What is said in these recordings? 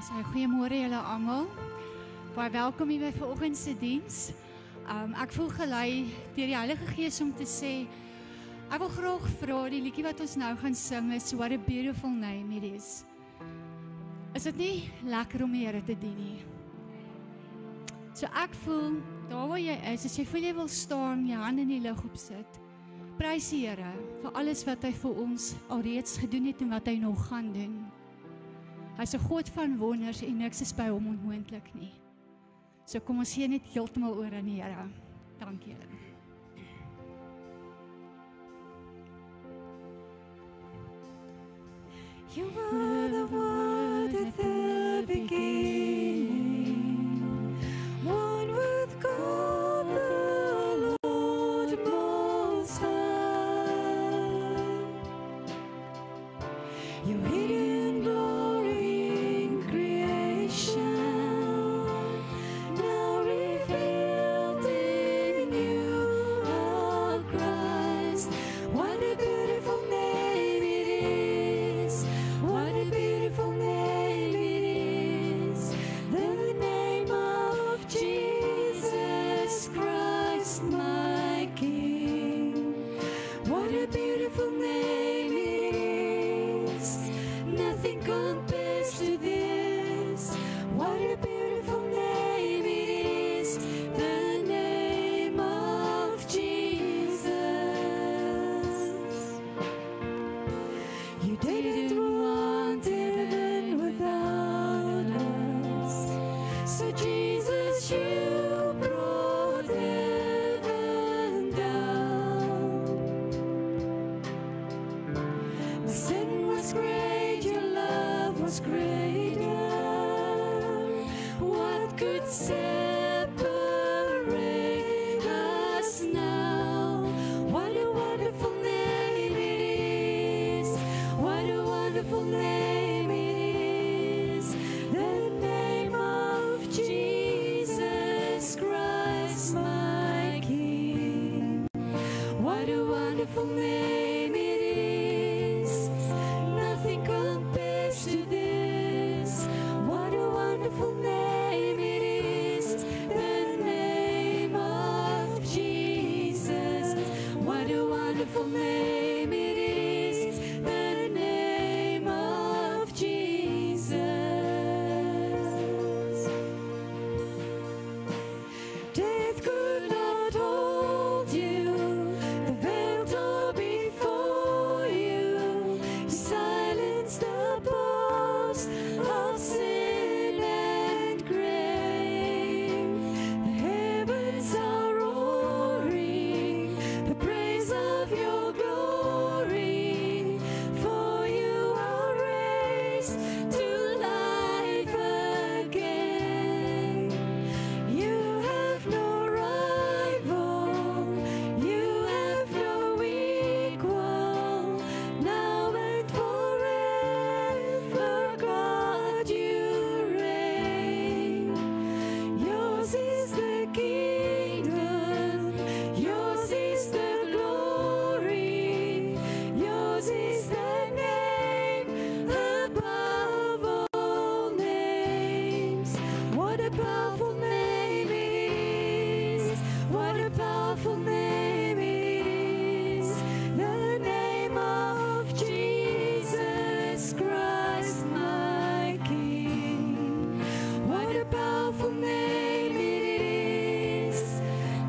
Goeiemôre julle almal. Baie welkom hier by vanoggend se diens. Ek voel gelei deur die Heilige Gees om te sê, ek wil graag vra die liedjie wat ons nou gaan sing is What a Beautiful Name It Is. Is dit nie lekker om die Here te dien nie? So ek voel, daar waar jy is, as jy voel jy wil staan, jou hand in die lug opsit, prys die Here vir alles wat hy vir ons alreeds gedoen het en wat hy nog gaan doen. Hy is 'n God van wonders en niks is by hom onmoontlik nie. So kom ons gee net heeltemal oor aan die Here. Dankie julle. You were the Word at the beginning, one with God the Lord Most High. Your hidden glory in creation, now revealed in you, our Christ. What a beautiful name it is! What a beautiful name it is! The name of Jesus Christ, my King. What a beautiful name it is! Nothing compares to this. What a beautiful name it is! The name of Jesus. You didn't want heaven without us, so Jesus, you brought heaven down. The sin was great, your love was greater. What could separate us now? What a wonderful name it is! What a wonderful name it is! The name of Jesus Christ, my King. What a wonderful name it is! Nothing compares to this. What a wonderful name it is! The name of Jesus. What a wonderful name it is! The name of Jesus. Death could not hold you, the veil tore before you. You silenced the boast of sin and grave. The heavens are roaring the praise of your glory. For you are raised to life again. You have no rival, you have no equal. Now and forever, God, you reign. Yours is the kingdom, yours is the glory, yours is the name above all names. What a powerful name it is! What a powerful name it is! The name of Jesus Christ, my King. What a powerful name it is!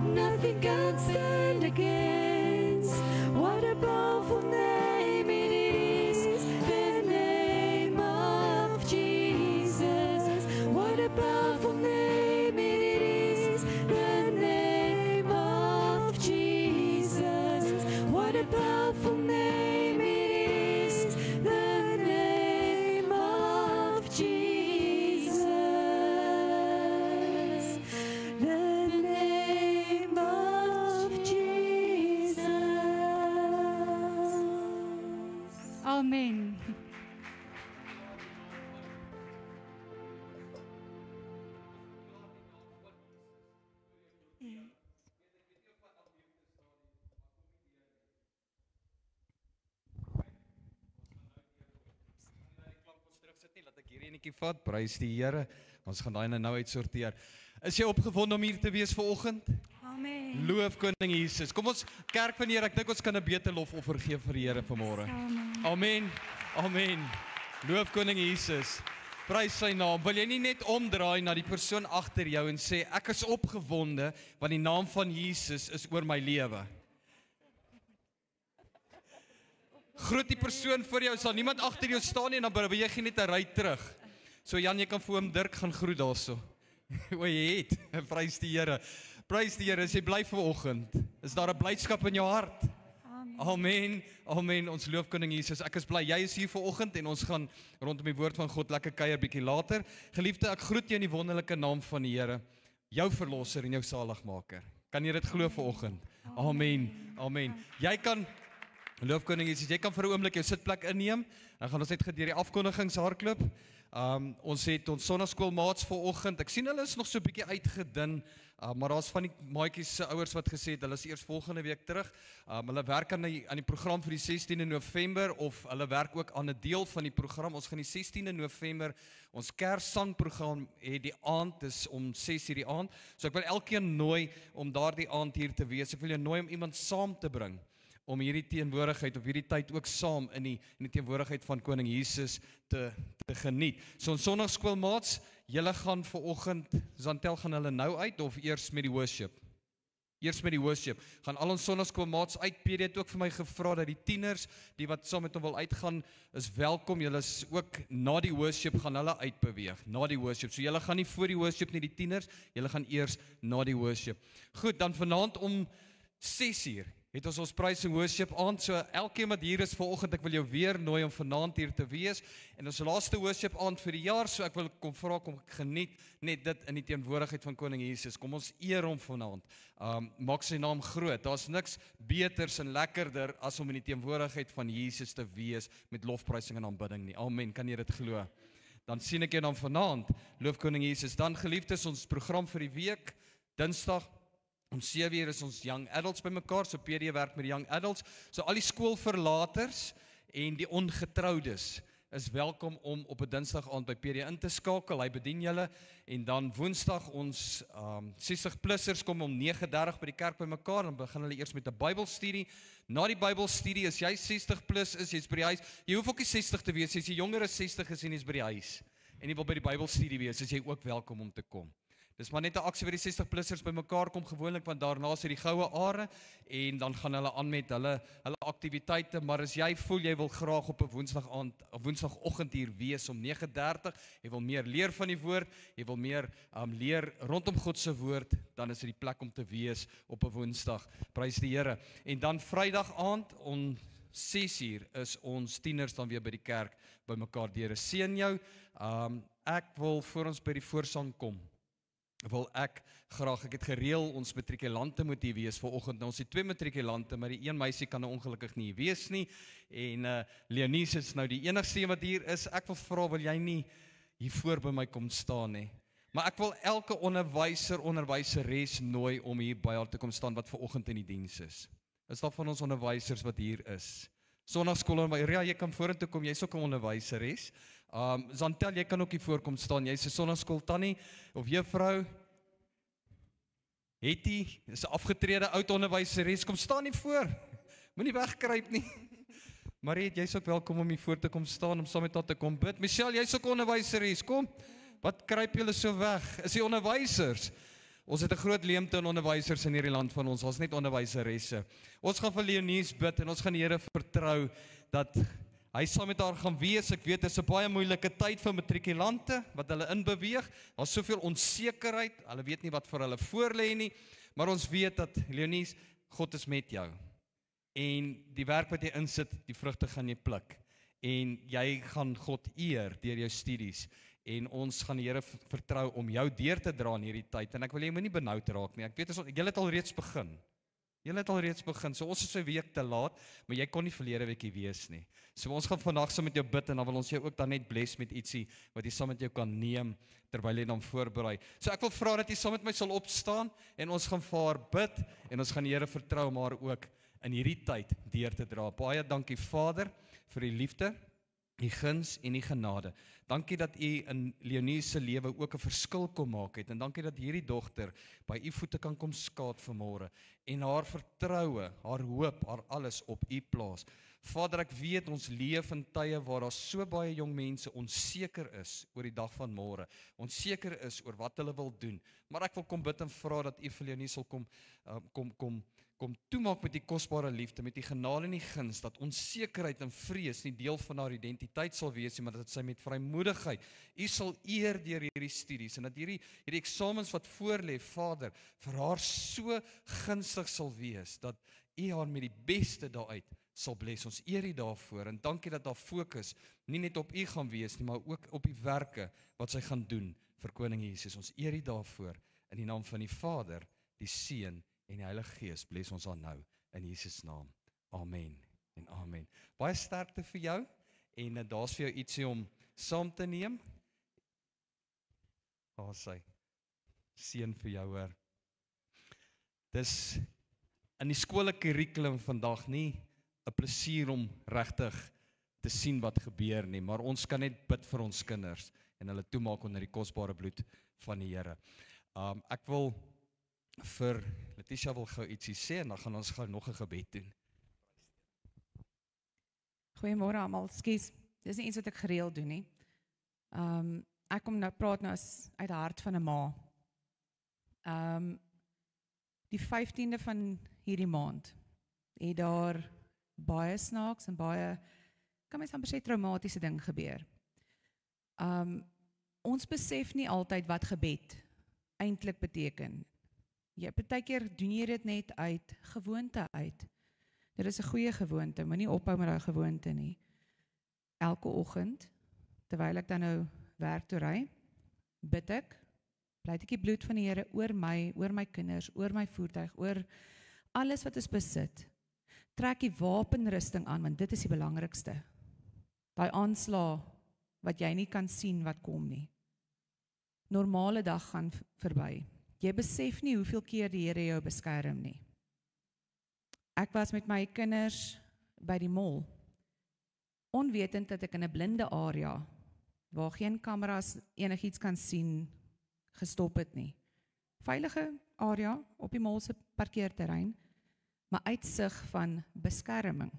Nothing can stand against. What a powerful name it is! The name of Jesus. What a powerful name it is! The name of Jesus. What a powerful name it is! The name of Jesus. The name of Jesus. Amen. nie, laat ek hierdie enetjie vat. Prys die Here. Ons gaan daai nou uitsorteer. Is jy opgewonde om hier te wees vanoggend? Amen. Loof koning Jesus. Kom ons kerk van die Here. Ek dink ons kan 'n beter lofoffer gee vir die Here vanmôre. Amen. Amen. Amen. Loof koning Jesus. Prys sy naam. Wil jy nie net omdraai na die persoon agter jou en sê ek is opgewonde want die naam van Jesus is oor my lewe. Groet die persoon voor jou, sal niemand agter jou staan nie en dan beweeg jy net 'n ry terug. So Jan, jy kan vir oom Dirk gaan groet daarso. O, jy het. Prys die Here. Prys die Here. As jy bly vanoggend, is daar 'n blydskap in jou hart? Amen. Amen. Ons loof koning Jesus. Ek is bly jy is hier vanoggend en ons gaan rondom die woord van God lekker kuier bietjie later. Geliefde, ek groet jou in die wonderlike naam van die Here, jou verlosser en jou saligmaker. Kan jy dit glo vanoggend? Amen. Amen. Jy kan loof koning Jesus, jy kan vir 'n oomblik jou sitplek inneem. Dan gaan ons net deur die afkondigings hardloop. Ons het ons sonnaskoolmaats vanoggend. Ek sien hulle is nog so 'n bietjie uitgedun, maar daar's van die maatjies se ouers wat gesê het hulle is eers volgende week terug. Hulle werk aan die program vir die 16de November of hulle werk ook aan 'n deel van die program. Ons gaan die 16de November ons Kerssangprogram hê die aand, is om 6:00 die aand. So ek wil elkeen nooi om daardie aand hier te wees. Ek wil jou nooi om iemand saam te bring om hierdie teenwoordigheid of hierdie tyd ook saam in die teenwoordigheid van koning Jesus te geniet. So ons sonnaskoolmaats, julle gaan vanoggend, Zantel gaan hulle nou uit of eers met die worship? Eers met die worship. Gaan al ons sonnaskoolmaats uit. PD het ook vir my gevra dat die tieners, die wat saam met hom wil uitgaan, is welkom. Julle is ook na die worship gaan hulle uitbeweeg, na die worship. So julle gaan nie voor die worship nie, die tieners, julle gaan eers na die worship. Goed, dan vanaand om 6:00 het ons prys en worship aand, so elkeen wat hier is vanoggend, ek wil jou weer nooi om vanaand hier te wees, en ons laaste worship aand vir die jaar, so ek wil kom vra, kom geniet net dit in die teenwoordigheid van koning Jesus, kom ons eer hom vanaand, maak sy naam groot, daar's niks beters en lekkerder as om in die teenwoordigheid van Jesus te wees, met lofprysing en aanbidding nie, amen, kan jy dit glo? Dan sien ek jou dan vanaand, loof koning Jesus, dan geliefdes, ons program vir die week, Dinsdag, om 7:00 is ons young adults by mekaar, so PD werk met die young adults, so al die skoolverlaters en die ongetroudes is welkom om op 'n Dinsdag aand by PD in te skakel, hy bedien julle, en dan Woensdag ons 60-plussers kom om 9:30 by die kerk by mekaar, dan begin hulle eers met 'n Bybelstudie, na die Bybelstudie, as jy 60+ is, jy's by die huis, jy hoef ook nie 60 te wees, as jy jonger as 60 is en jy's by die huis, en jy wil by die Bybelstudie wees, is jy ook welkom om te kom. Dis maar net 'n aksie waar die 60-plussers by mekaar kom gewoonlik, want daarna is die goue are, en dan gaan hulle aan met hulle aktiwiteite, maar as jy voel jy wil graag op 'n Woensdagoggend hier wees om 9:30, jy wil meer leer van die woord, jy wil meer leer rondom God se woord, dan is dit die plek om te wees op 'n Woensdag. Prys die Here. En dan Vrydag aand om 6:00 is ons tieners dan weer by die kerk by mekaar. Die Here seën jou. Ek wil voor ons by die voorsang kom, wil ek het gereël, ons matrikulante moet hier wees vanoggend. Nou ons het 2 matrikulante, maar die een meisie kan nou ongelukkig nie hier wees nie, en Leonice is nou die enigste een wat hier is. Ek wil vra, wil jy nie hier voor by my kom staan nie? Maar ek wil elke onderwyseres nooi om hier by haar te kom staan wat vanoggend in die diens is. Is daar van ons onderwysers wat hier is? Sondagskool, Ria, jy kan vorentoe kom, jy's ook 'n onderwyseres. Zantel, jy kan ook hier voorkom staan, jy's 'n sondagskool tannie of juffrou. Hetty, is 'n afgetrede oud onderwyseres, kom staan hier voor. Moenie wegkruip nie. Mariet, jy's ook welkom om hier voor te kom staan om saam met haar te kom bid. Michelle, jy's ook onderwyseres, kom. Wat kruip julle so weg? Is die onderwysers? Ons het 'n groot leemte in onderwysers in hierdie land van ons. Ons net onderwyseresse. Ons gaan vir Leonice bid en ons gaan die Here vertrou dat hy saam met haar gaan wees. Ek weet dit is 'n baie moeilike tyd vir matrikulante wat hulle inbeweeg. Daar's soveel onsekerheid. Hulle weet nie wat vir hulle voorlê nie, maar ons weet dat Leonice, God is met jou. En die werk wat jy insit, die vrugte gaan jy pluk. En jy gaan God eer deur jou studies. En ons gaan die Here vertrou om jou deur te dra in hierdie tyd. En ek wil jy moenie benoud raak nie. Ek weet julle het al reeds begin. So ons is 'n week te laat, maar jy kon nie verlede week hier wees nie. So ons gaan vandag saam met jou bid en dan wil ons jou ook dan net bless met ietsie wat jy saam met jou kan neem terwyl jy dan voorberei. So ek wil vra dat jy saam met my sal opstaan en ons gaan vir haar bid en ons gaan die Here vertrou om haar ook in hierdie tyd deur te dra. Baie dankie Vader vir die liefde die guns en die genade. Dankie dat u in Leonie se lewe ook 'n verskil kom maak het, en dankie dat hierdie dogter by u voete kan kom skaat vanmôre, en haar vertroue, haar hoop, haar alles op u plaas. Vader, ek weet ons leef in tye waar daar so baie jong mense onseker is oor die dag van môre, onseker is oor wat hulle wil doen, maar ek wil kom bid en vra dat u vir Leonie sal kom toemaak met die kosbare liefde, met die genade en die guns, dat onsekerheid en vrees nie deel van haar identiteit sal wees nie, maar dat sy met vrymoedigheid u sal eer deur hierdie studies, en dat hierdie eksamens wat voorlê, Vader, vir haar so gunstig sal wees, dat u haar met die beste daaruit sal bless. Ons eer u daarvoor, en dankie dat haar fokus nie net op u gaan wees nie, maar ook op die werke wat sy gaan doen vir Koning Jesus. Ons eer u daarvoor, in die naam van die Vader, die Seun en die Heilige Gees, bless ons aan nou, in Jesus naam. Amen en amen. Baie sterkte vir jou, en daar's vir jou ietsie om saam te neem. Daar sy, seën vir jou hoor. Dis in die skoolkurrikulum vandag nie 'n plesier om regtig te sien wat gebeur nie, maar ons kan net bid vir ons kinders, en hulle toemaak onder die kosbare bloed van die Here. Ek wil vir Letitia wil gou ietsie sê, en dan gaan ons gou nog 'n gebed doen. Goeiemôre almal, skus. Dis nie iets wat ek gereeld doen nie. Ek kom nou praat nou as uit die hart van 'n ma. Die 15de van hierdie maand het daar baie snaaks en baie, kan mens amper sê, traumatiese ding gebeur. Ons besef nie altyd wat gebed eintlik beteken. Partykeer doen jy dit net uit gewoonte uit. Dit is 'n goeie gewoonte, moenie ophou met daai gewoonte nie. Elke oggend, terwyl ek dan nou werk toe ry, bid ek, pleit ek die bloed van die Here oor my kinders, oor my voertuig, oor alles wat ons besit. Trek die wapenrusting aan, want dit is die belangrikste. Daai aanslag wat jy nie kan sien wat kom nie. Normale dag gaan verby. Jy besef nie hoeveel keer die Here jou beskerm nie. Ek was met my kinders by die mall, onwetend dat ek in 'n blinde area, waar geen kameras enigiets kan sien, gestop het nie. Veilige area op die mall se parkeerterrein, maar uitsig van beskerming.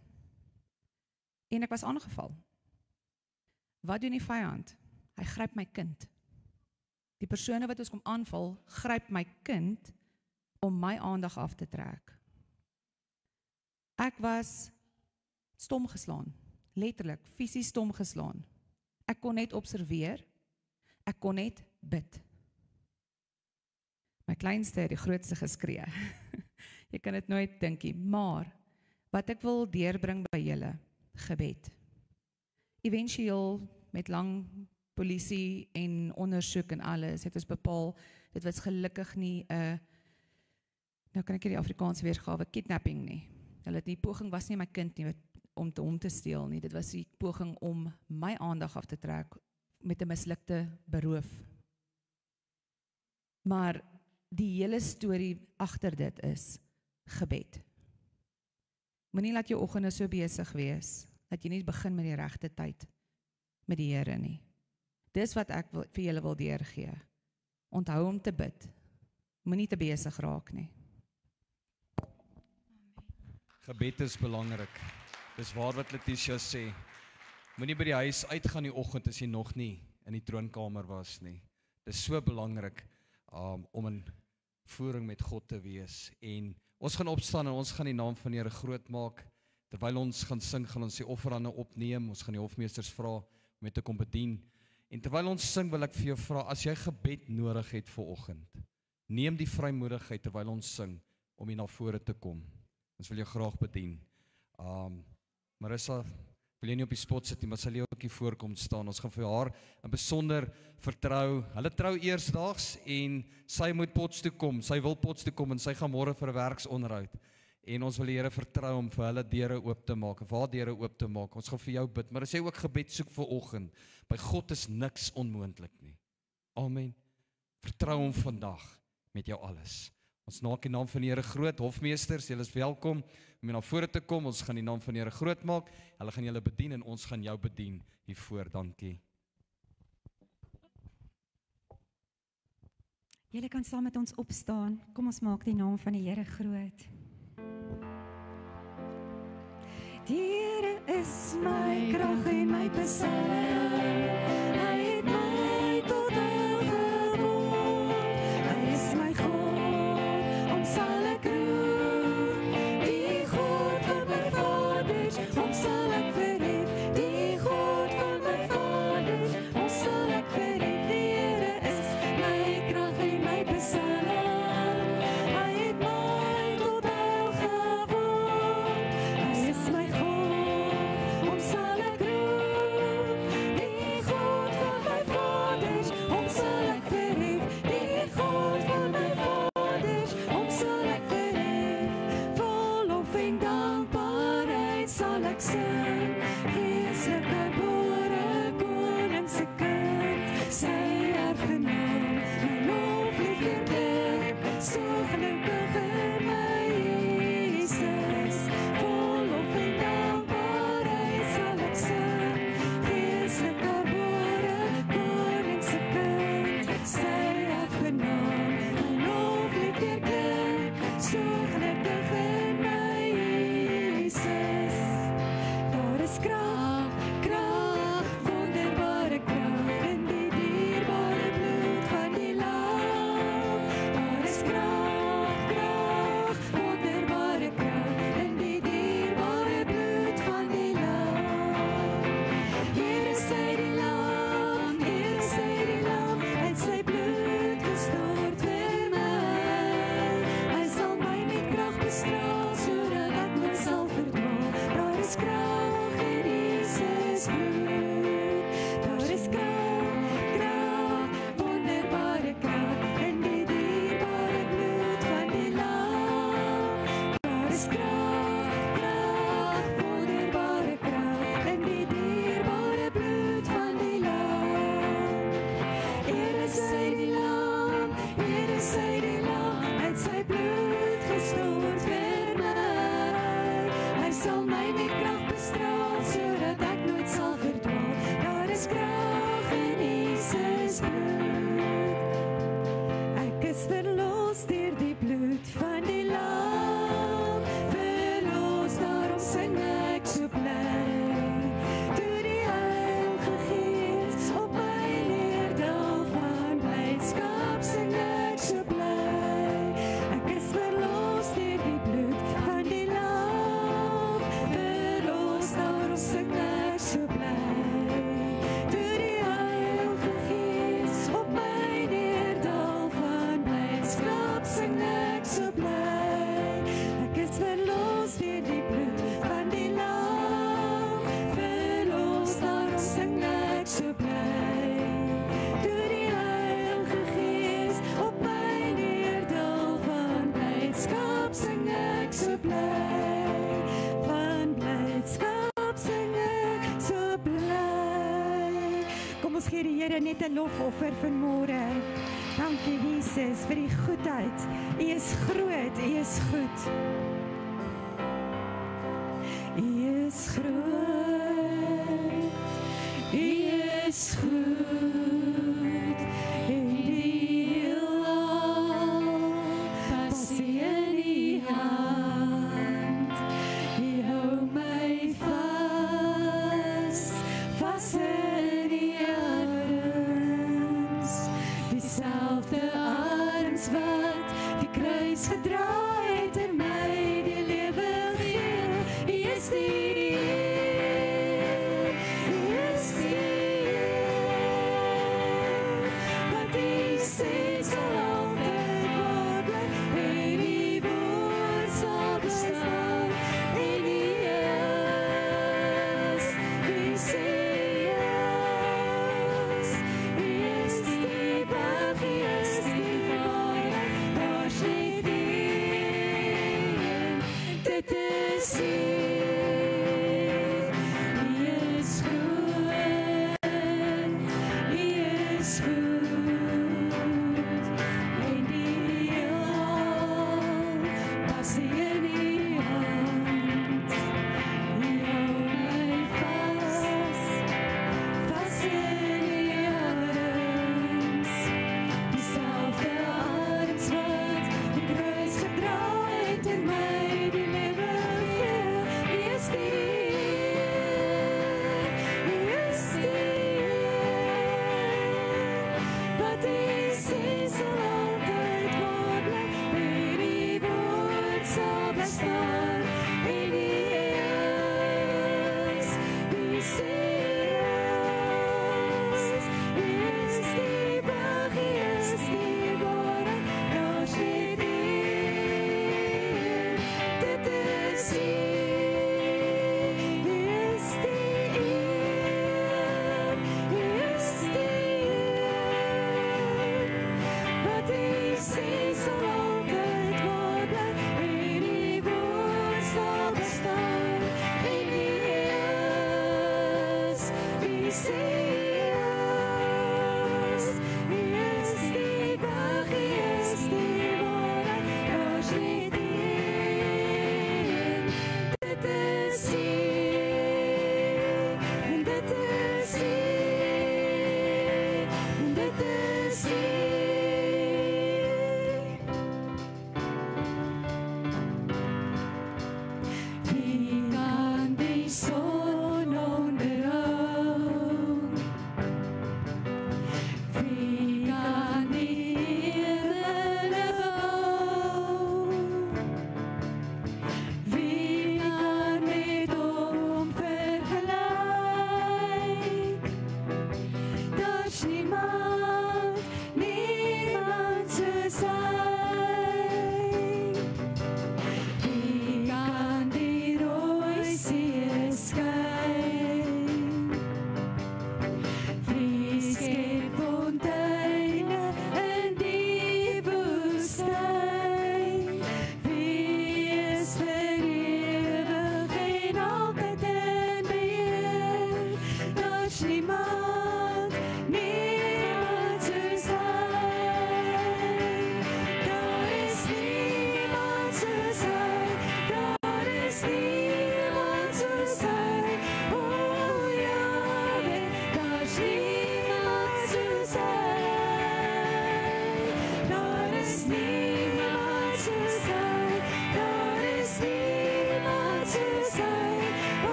En ek was aangeval. Wat doen die vyand? Hy gryp my kind. Die persone wat ons kom aanval, gryp my kind om my aandag af te trek. Ek was stom geslaan, letterlik, fisies stom geslaan. Ek kon net observeer, ek kon net bid. My kleinste het die grootste geskree. Jy kan dit nooit dink nie, maar wat ek wil deurbring by julle, gebed. Eventueel met lang polisie en ondersoek en alles, het ons bepaal, dit was gelukkig nie 'n, nou kan ek die Afrikaanse weergawe, kidnapping nie. Hulle die poging was nie my kind nie, om te steel nie, dit was die poging om my aandag af te trek met 'n mislukte beroof. Maar die hele storie agter dit is gebed. Moenie laat jou oggende so besig wees, dat jy nie begin met die regte tyd met die Here nie. Dis wat ek vir julle wil deurgee. Onthou om te bid. Moenie te besig raak nie. Gebed is belangrik. Dis waar wat Letitia sê. Moenie by die huis uitgaan die oggend as jy nog nie in die troonkamer was nie. Dis so belangrik om in voering met God te wees. En ons gaan opstaan en ons gaan die naam van die Here groot maak. Terwyl ons gaan sing, gaan ons die offerande opneem. Ons gaan die hofmeesters vra om met te kom bedien. En terwyl ons sing, wil ek vir jou vra, as jy gebed nodig het vir oggend, neem die vrymoedigheid terwyl ons sing om hier na vore te kom. Ons wil jou graag bedien. Marissa, wil jy nie op die spot sit nie, maar sal jy ook hier voorkom staan. Ons gaan vir haar in besonder vertrou. Hulle trou eersdaags en sy moet Pots toe kom. Sy wil Pots toe kom en sy gaan môre vir 'n werksonderhoud. En ons wil die Here vertrou om vir hulle deure oop te maak, of haar deure oop te maak. Ons gaan vir jou bid, maar as jy ook gebed soek vir oggend, by God is niks onmoontlik nie. Amen. Vertrou hom vandag met jou alles. Ons maak die naam van die Here groot. Hofmeesters, julle is welkom om na vore te kom. Ons gaan die naam van die Here groot maak. Hulle gaan julle bedien en ons gaan jou bedien hiervoor. Dankie. Julle kan saam met ons opstaan. Kom ons maak die naam van die Here groot. Die Here is my krag en my beskermer. Hy het my tot al geword. Hy is my God, hom sal ek roem. Die God van my vaders, hom sal ek verhef. Die God van my vaders, hom sal ek verhef. Die Here is my krag en my beskermer. Hy het my tot al geword. Hy is my God, hom sal ek roem. Die God van my vaders, hom sal ek verhef. Die God van my vaders, hom sal ek verhef. Vol lof en dankbaarheid sal ek sing. Geeslik gebore koning se kind, sy erfgenaam, my lof lief verklink. So gelukkig in my Jesus. Vol lof en dankbaarheid sal ek sing. Geeslik gebore koning se kind, sy erfgenaam, my lof lief verklink. So gelukkig in my Jesus. Daar is krag, krag, wonderbare krag in die dierbare bloed van die Lam. Daar is krag, krag, wonderbare krag in die dierbare bloed van die Lam. Hier is hy die Lam, hier is hy die Lam, het sy bloed gestort vir my. Hy sal my met krag bestraal, sodat ek nooit sal verdwaal. Daar is krag in Jesus bloed. Daar is krag, krag, wonderbare krag in die dierbare bloed van die Lam. Daar is krag, krag, wonderbare krag in die dierbare bloed van die Lam. Hier is hy die Lam, hier is hy die Lam, uit sy bloed gestort vir my. Hy sal my met krag bestraal, sodat ek nooit sal verdwaal. Daar is krag in Jesus bloed. Ek is verlos deur die bloed van die Lam. Verlos, daarom sing ek so bly. Toe die Heilige Gees op my neerdal van blydskap, sing ek so bly. Ek is verlos deur die bloed van die Lam. Verlos, daarom sing ek so bly. Toe die Heilige Gees op my neerdal van blydskap, sing ek so bly. Ek is verlos deur die bloed van die Lam. Verlos, daarom sing ek so bly. Toe die Heilige Gees op my neerdal van blydskap, sing ek so bly. Van blydskap sing ek so bly. Kom ons gee die Here net 'n lofoffer vanmôre. Dankie Jesus vir die goedheid. U is groot, u is goed. U is groot, u is goed. En die heelal pas u in die hand. U hou my vas, vas in die arms. Dieselfde arms wat die kruis gedra het en my die lewe gee. U is die wat u sê sal altyd waar bly. En die woord sal bestaan. En die is, die sê yes. U is die wat u is die waarheid. Daar sê die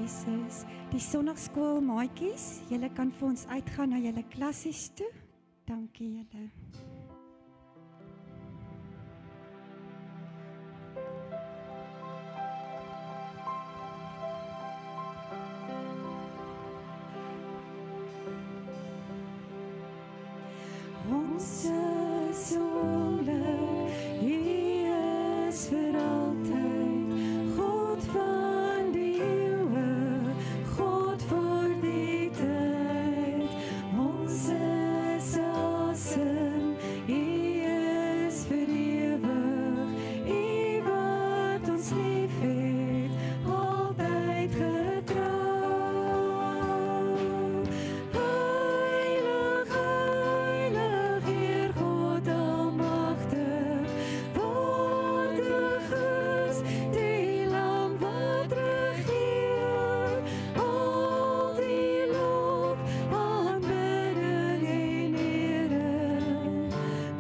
Jesus. Die Sondagskool maatjies, julle kan vir ons uitgaan na julle klassies toe. Dankie julle. Ons is so oomblik, U is vir altyd, God van die eeuwe, God vir die tyd. Ons is asem, U is vir ewig, U wat ons lief het, altyd getrou. Heilig, heilig, Heer God almagtig, waardig is die Lam wat regeer. Al die lof, aanbidding en ere,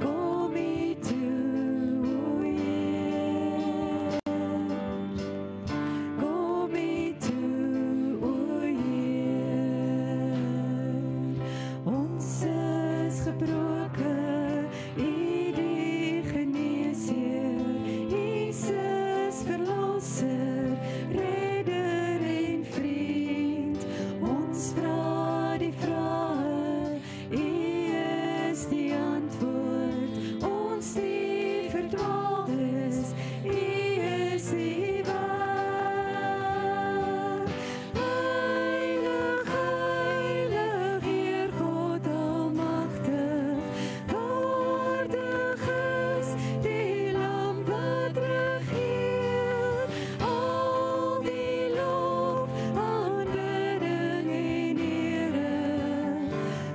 kom U toe, o Heer. Kom U toe, o Heer. Ons is gebroken, U die geneesheer, Jesus verlosser, redder en vriend. Ons vra die vrae, U is die antwoord. Ons die verdwaaldes, U is die weg. Heilig, heilig, Heer God almagtig, waardig is die Lam wat regeer. Al die lof, aanbidding en ere,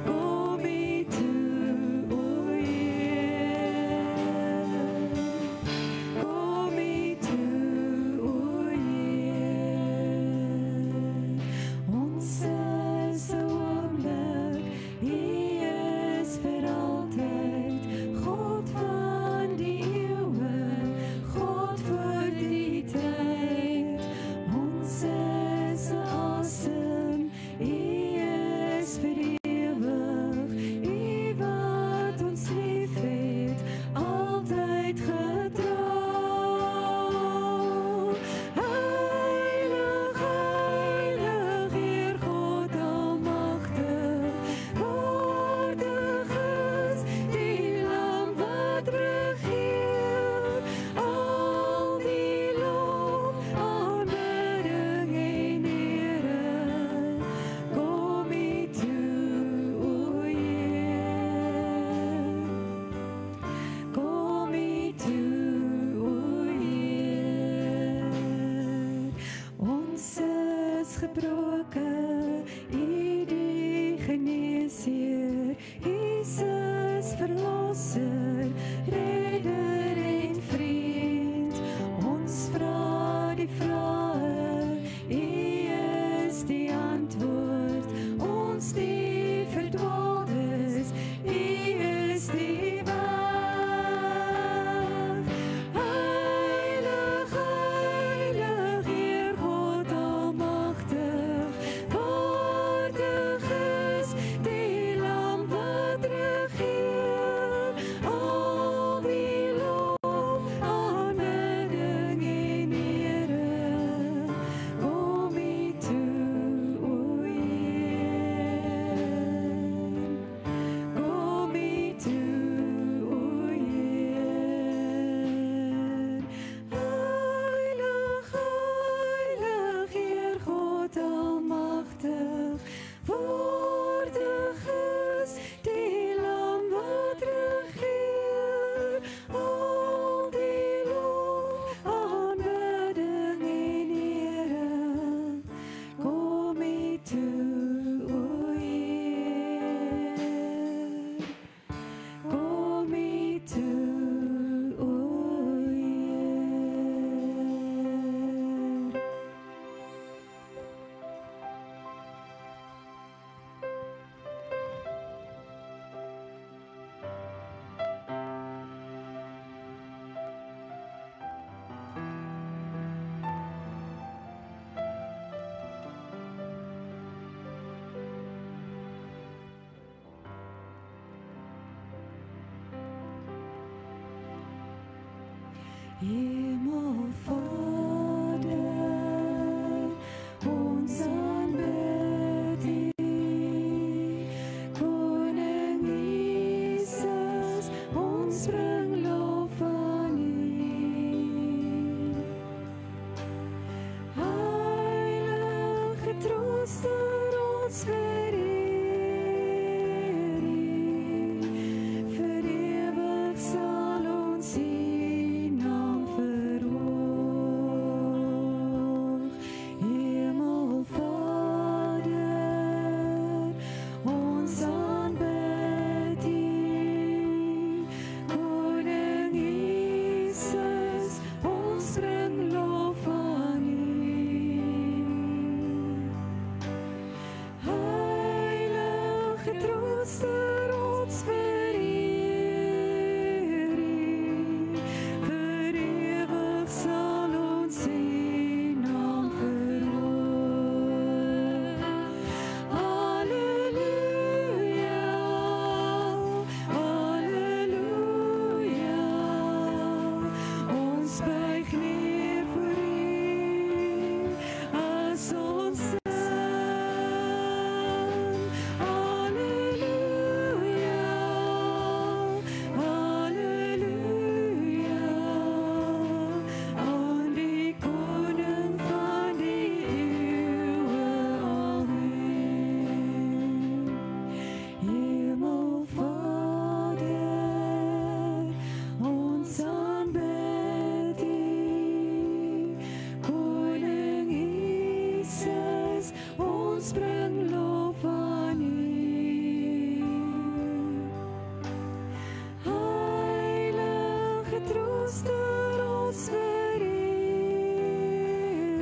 kom U toe, o Heer. Kom U toe, o Heer. Ons is so oomblik, U is vir altyd, God van die eeuwe, God vir die tyd. Ons is asem, U is vir ewig, U wat ons lief het, altyd getrou. Heilig, heilig, Heer God almagtig, waardig is die Lam wat regeer. Al die lof, aanbidding en ere, kom U toe, o Heer. Kom U toe, o Heer. Ons is gebroken, U die geneesheer, Jesus verlosser, redder en vriend. Ons vra die vrae, U is die antwoord. Ons die verdwaaldes, U is die weg. Heilig, heilig, Heer God almagtig, waardig is die Lam wat regeer. Al Hemelvader, ons aanbid U. Koning Jesus, ons bring lof aan U. Heilige Trooster, ons vereer U. Vir ewig sal ons U naam verhoog. Hemelvader, ons aanbid U. Koning Jesus, ons bring lof aan U. Heilige Trooster, ons vereer U. Vir ewig sal ons U naam verhoog. Halleluja, halleluja. Ons buig neer voor U as ons sing. Halleluja, halleluja. Aan die Koning van die eeuwe, amen. Hemelvader, ons aanbid U. Koning Jesus, ons bring lof aan U. Heilige Trooster, ons vereer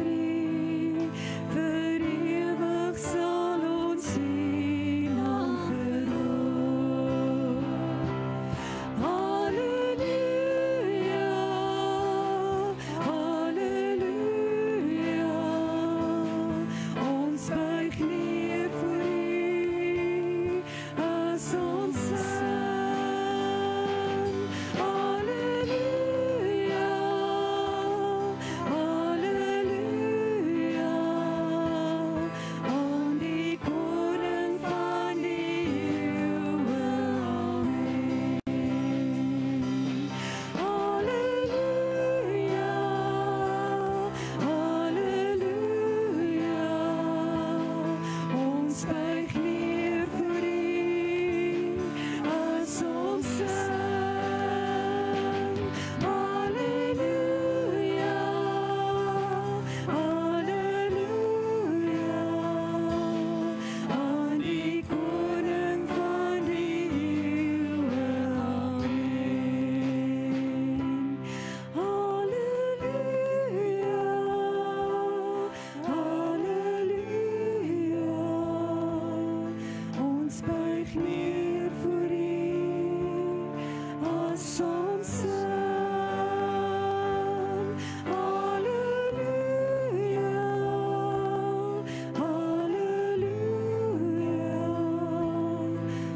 U. Vir ewig sal ons U naam verhoog. Halleluja, halleluja. Ons buig neer voor U as ons sing. Halleluja, halleluja. Aan die Koning van die eeuwe, amen. Halleluja, halleluja. Ons buig neer voor U as ons sing. Halleluja, halleluja. Aan die Koning van die eeuwe, amen. Halleluja, halleluja. Ons buig neer voor U as ons sing. Halleluja, halleluja.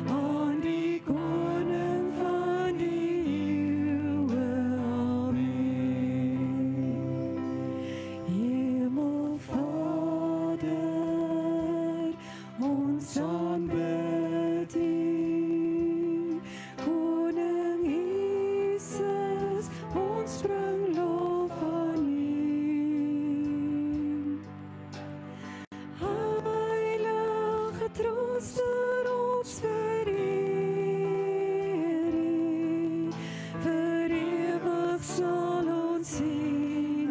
Aan die Koning van die eeuwe, amen. Hemelvader, ons aanbid U. Koning Jesus, ons bring lof aan U. Heilige Trooster, ons vereer U. Vir ewig sal ons U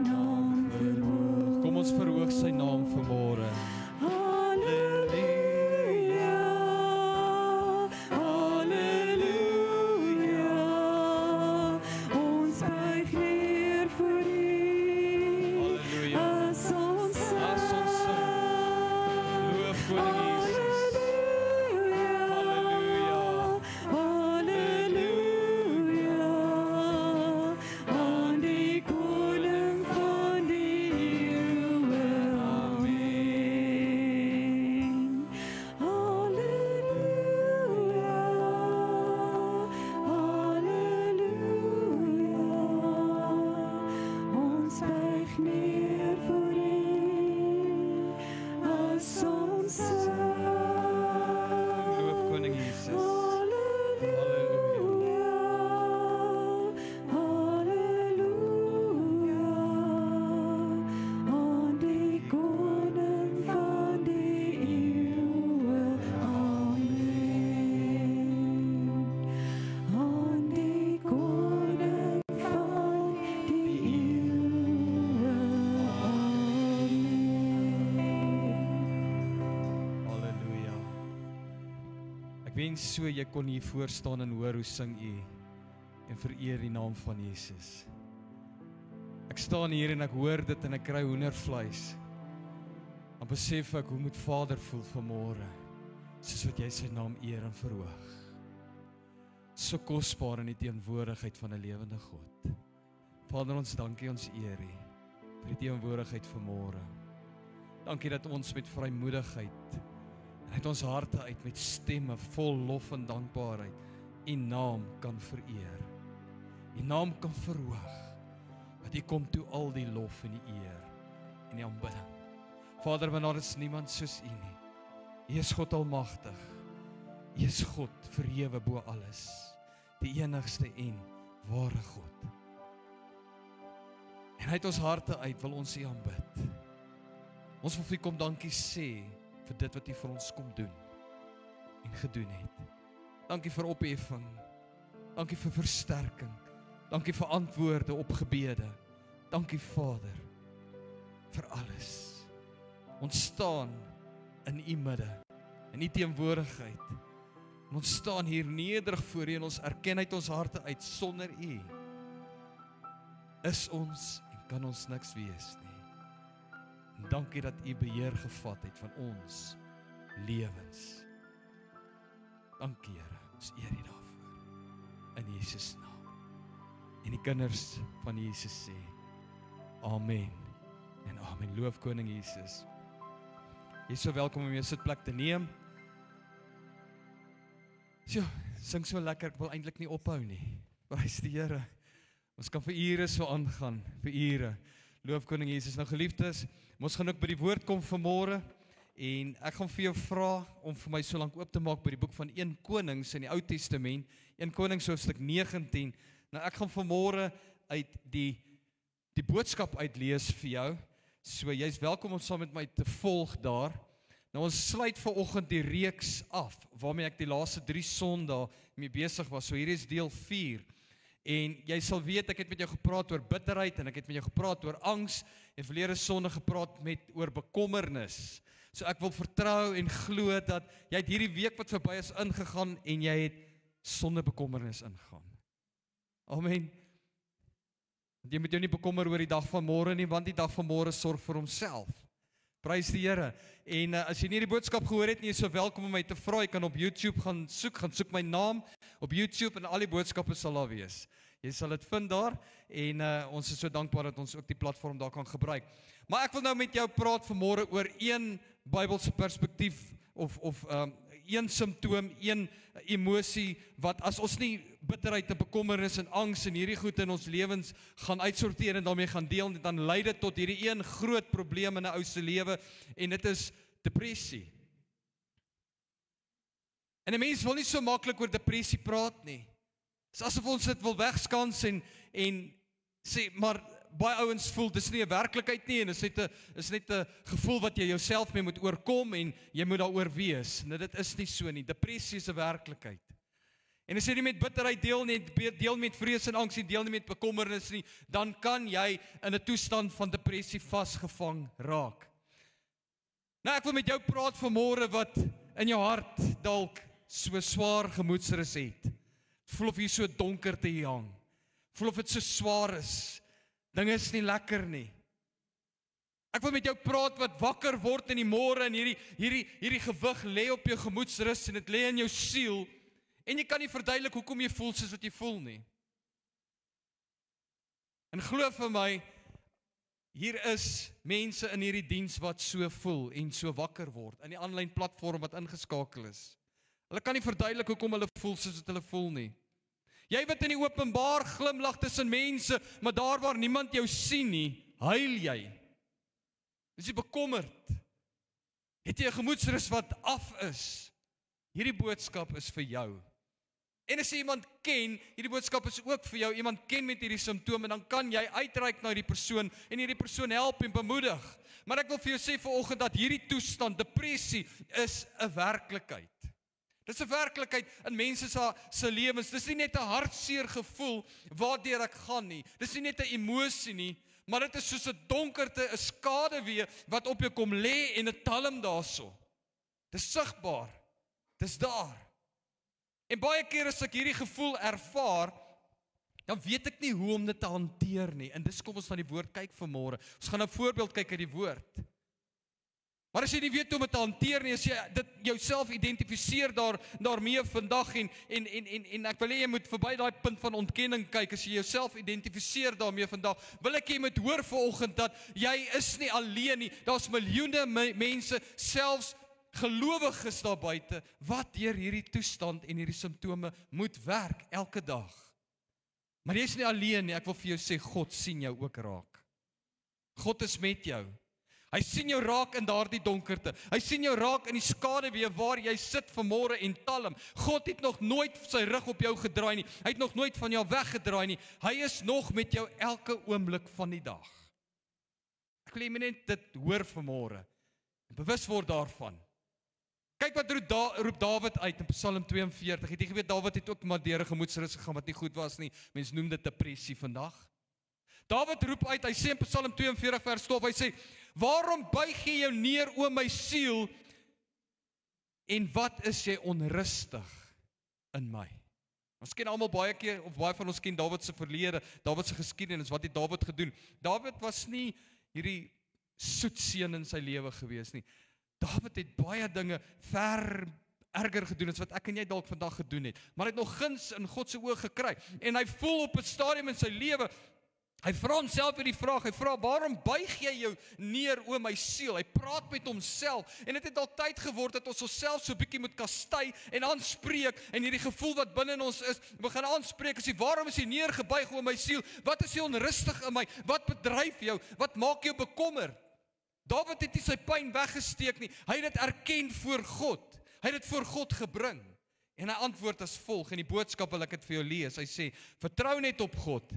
naam verhoog. Kom ons verhoog sy naam vanmôre. Halleluja, halleluja. Ons buig neer voor U Halleluja. as ons sing. As ons sing. Loof Koning Jesus. Halleluja, halleluja. Aan die Koning van die eeuwe, amen. Ek wens so jy kon hier voor staan en hoor hoe sing u en vereer die naam van Jesus. Ek staan hier en ek hoor dit en ek kry hoendervleis. Dan besef ek hoe moet Vader voel vanmôre, soos wat jy sy naam eer en verhoog. So kosbaar in die teenwoordigheid van 'n lewende God. Vader, ons dankie, ons eer U vir die teenwoordigheid vanmôre. Dankie dat ons met vrymoedigheid en uit ons harte uit met stemme vol lof en dankbaarheid U naam kan vereer. U naam kan verhoog. Want U kom toe al die lof en die eer en die aanbidding. Vader, want daar is niemand soos U nie. U is God almagtig. U is God verhewe bo alles. Die enigste en ware God. En uit ons harte uit wil ons U aanbid. Ons wil vir U kom dankie sê vir dit wat U vir ons kom doen en gedoen het. Dankie vir opheffing. Dankie vir versterking. Dankie vir antwoorde op gebede. Dankie Vader vir alles. Ons staan in U midde, in U teenwoordigheid. En ons staan hier nederig voor U en ons erken uit ons harte uit sonder U is ons en kan ons niks wees nie. En dankie dat U beheer gevat het van ons lewens. Dankie Here, ons eer U daarvoor. In Jesus naam. En die kinders van Jesus sê, Amen en Amen. Loof Koning Jesus. Jy is so welkom om jou sitplek te neem. So, sing so lekker, ek wil eintlik nie ophou nie. Prys die Here. Ons kan vir ure so aangaan, vir ure. Loof Koning Jesus. Nou geliefdes, ons gaan ook by die woord kom vanmôre en ek gaan vir jou vra om vir my so lank oop te maak by die boek van 1 Konings in die Ou Testament, 1 Konings hoofstuk 19. Nou ek gaan vanmôre uit die boodskap uitlees vir jou. So jy's welkom om saam met my te volg daar. Nou ons sluit vanoggend die reeks af waarmee ek die laaste 3 Sondae mee besig was. So hier is deel 4. En jy sal weet ek het met jou gepraat oor bitterheid en ek het met jou gepraat oor angs en verlede Sondag gepraat oor bekommernis. So ek wil vertrou en glo dat jy het hierdie week wat verby is ingegaan en jy het sonder bekommernis ingegaan. Amen. Jy moet jou nie bekommer oor die dag van môre nie, want die dag van môre sorg vir homself. Prys die Here. En as jy nie die boodskap gehoor het nie, is so welkom om my te vra. Jy kan op YouTube gaan soek my naam op YouTube en al die boodskappe sal daar wees. Jy sal dit vind daar en ons is so dankbaar dat ons ook die platform daar kan gebruik. Maar ek wil nou met jou praat vanmôre oor een Bybelse perspektief of een simptoom, een emosie wat as ons nie bitterheid en bekommernis en angs en hierdie goed in ons lewens gaan uitsorteer en daarmee gaan deel, dan lei dit tot hierdie een groot probleem in 'n ou se lewe en dit is depressie. En 'n mens wil nie so maklik oor depressie praat nie. Dis asof ons dit wil wegskans en sê, maar baie ouens voel dis nie 'n werklikheid nie en dit is net 'n gevoel wat jy jouself mee moet oorkom en jy moet daaroor wees. Nou dit is nie so nie. Depressie is 'n werklikheid. En as jy nie met bitterheid deel met vrees en angs en deel nie met bekommernis nie, dan kan jy in 'n toestand van depressie vasgevang raak. Nou ek wil met jou praat vanmôre wat in jou hart dalk so swaar gemoedsrus het. Voel of jy so donker te hang. Voel of dit so swaar is. Dinge is nie lekker nie. Ek wil met jou praat wat wakker word in die môre en hierdie gewig lê op jou gemoedsrus en dit lê in jou siel en jy kan nie verduidelik hoekom jy voel soos wat jy voel nie. En glo vir my, hier is mense in hierdie diens wat so voel en so wakker word in die aanlyn platform wat ingeskakel is. Hulle kan nie verduidelik hoekom hulle voel soos wat hulle voel nie. Jy wat in die openbaar glimlag tussen mense, maar daar waar niemand jou sien nie, huil jy. Is jy bekommerd? Het jy 'n gemoedsrus wat af is? Hierdie boodskap is vir jou. En as jy iemand ken, hierdie boodskap is ook vir jou, iemand ken met hierdie simptome, dan kan jy uitreik na die persoon en hierdie persoon help en bemoedig. Maar ek wil vir jou sê vanoggend dat hierdie toestand, depressie, is 'n werklikheid. Dis 'n werklikheid in mense se lewens. Dis nie net 'n hartseer gevoel waardeur ek gaan nie. Dis nie net 'n emosie nie, maar dit is soos 'n donkerte, 'n skaduwee wat op jou kom lê en 'n talm daarso. Dis sigbaar. Dis daar. En baie keer as ek hierdie gevoel ervaar, dan weet ek nie hoe om dit te hanteer nie. En dis kom ons na die woord kyk vanmôre. Ons gaan 'n voorbeeld kyk uit die woord. Maar as jy nie weet hoe om dit te hanteer nie, as jy dit jouself identifiseer daarmee vandag en ek wil hê jy moet verby daai punt van ontkenning kyk, as jy jouself identifiseer daarmee vandag, wil ek jy moet hoor vanoggend dat jy is nie alleen nie. Daar's miljoene mense, selfs gelowiges daar buite, wat deur hierdie toestand en hierdie simptome moet werk elke dag. Maar jy is nie alleen nie, ek wil vir jou sê, God sien jou ook raak. God is met jou. Hy sien jou raak in daardie donkerte. Hy sien jou raak in die skaduwee waar jy sit vanmôre en talm. God het nog nooit sy rug op jou gedraai nie. Hy het nog nooit van jou weggedraai nie. Hy is nog met jou elke oomblik van die dag. Ek wil net dit hoor vanmôre en bewus word daarvan. Kyk wat roep Dawid uit in Psalm 42. Het jy geweet Dawid het ook maar deur 'n gemoedsrus gegaan wat nie goed was nie. Mense noem dit depressie vandag. Dawid roep uit, hy sê in Psalm 42 vers 12, hy sê: "Waarom buig jy jou neer, o my siel, en wat is jy onrustig in my?" Ons ken almal baie keer, of baie van ons ken Dawid se verlede, Dawid se geskiedenis, wat het Dawid gedoen? Dawid was nie hierdie soet seun in sy lewe gewees nie. Dawid het baie dinge ver erger gedoen as wat ek en jy dalk vandag gedoen het. Maar hy het nog guns in God se oë gekry. En hy voel op 'n stadium in sy lewe, hy vra homself hierdie vraag, hy vra: "Waarom buig jy jou neer, o my siel?" Hy praat met homself. En dit het al tyd geword dat ons onsself so 'n bietjie moet kastei en aanspreek en hierdie gevoel wat binne in ons is, begin aanspreek. As jy: "Waarom is jy neergebuig, o my siel? Wat is jy onrustig in my? Wat bedryf jou? Wat maak jou bekommerd?" Dawid het nie sy pyn weggesteek nie. Hy het dit erken voor God. Hy het dit voor God gebring. En hy antwoord as volg, en die boodskap wil ek dit vir jou lees. Hy sê: "Vertrou net op God."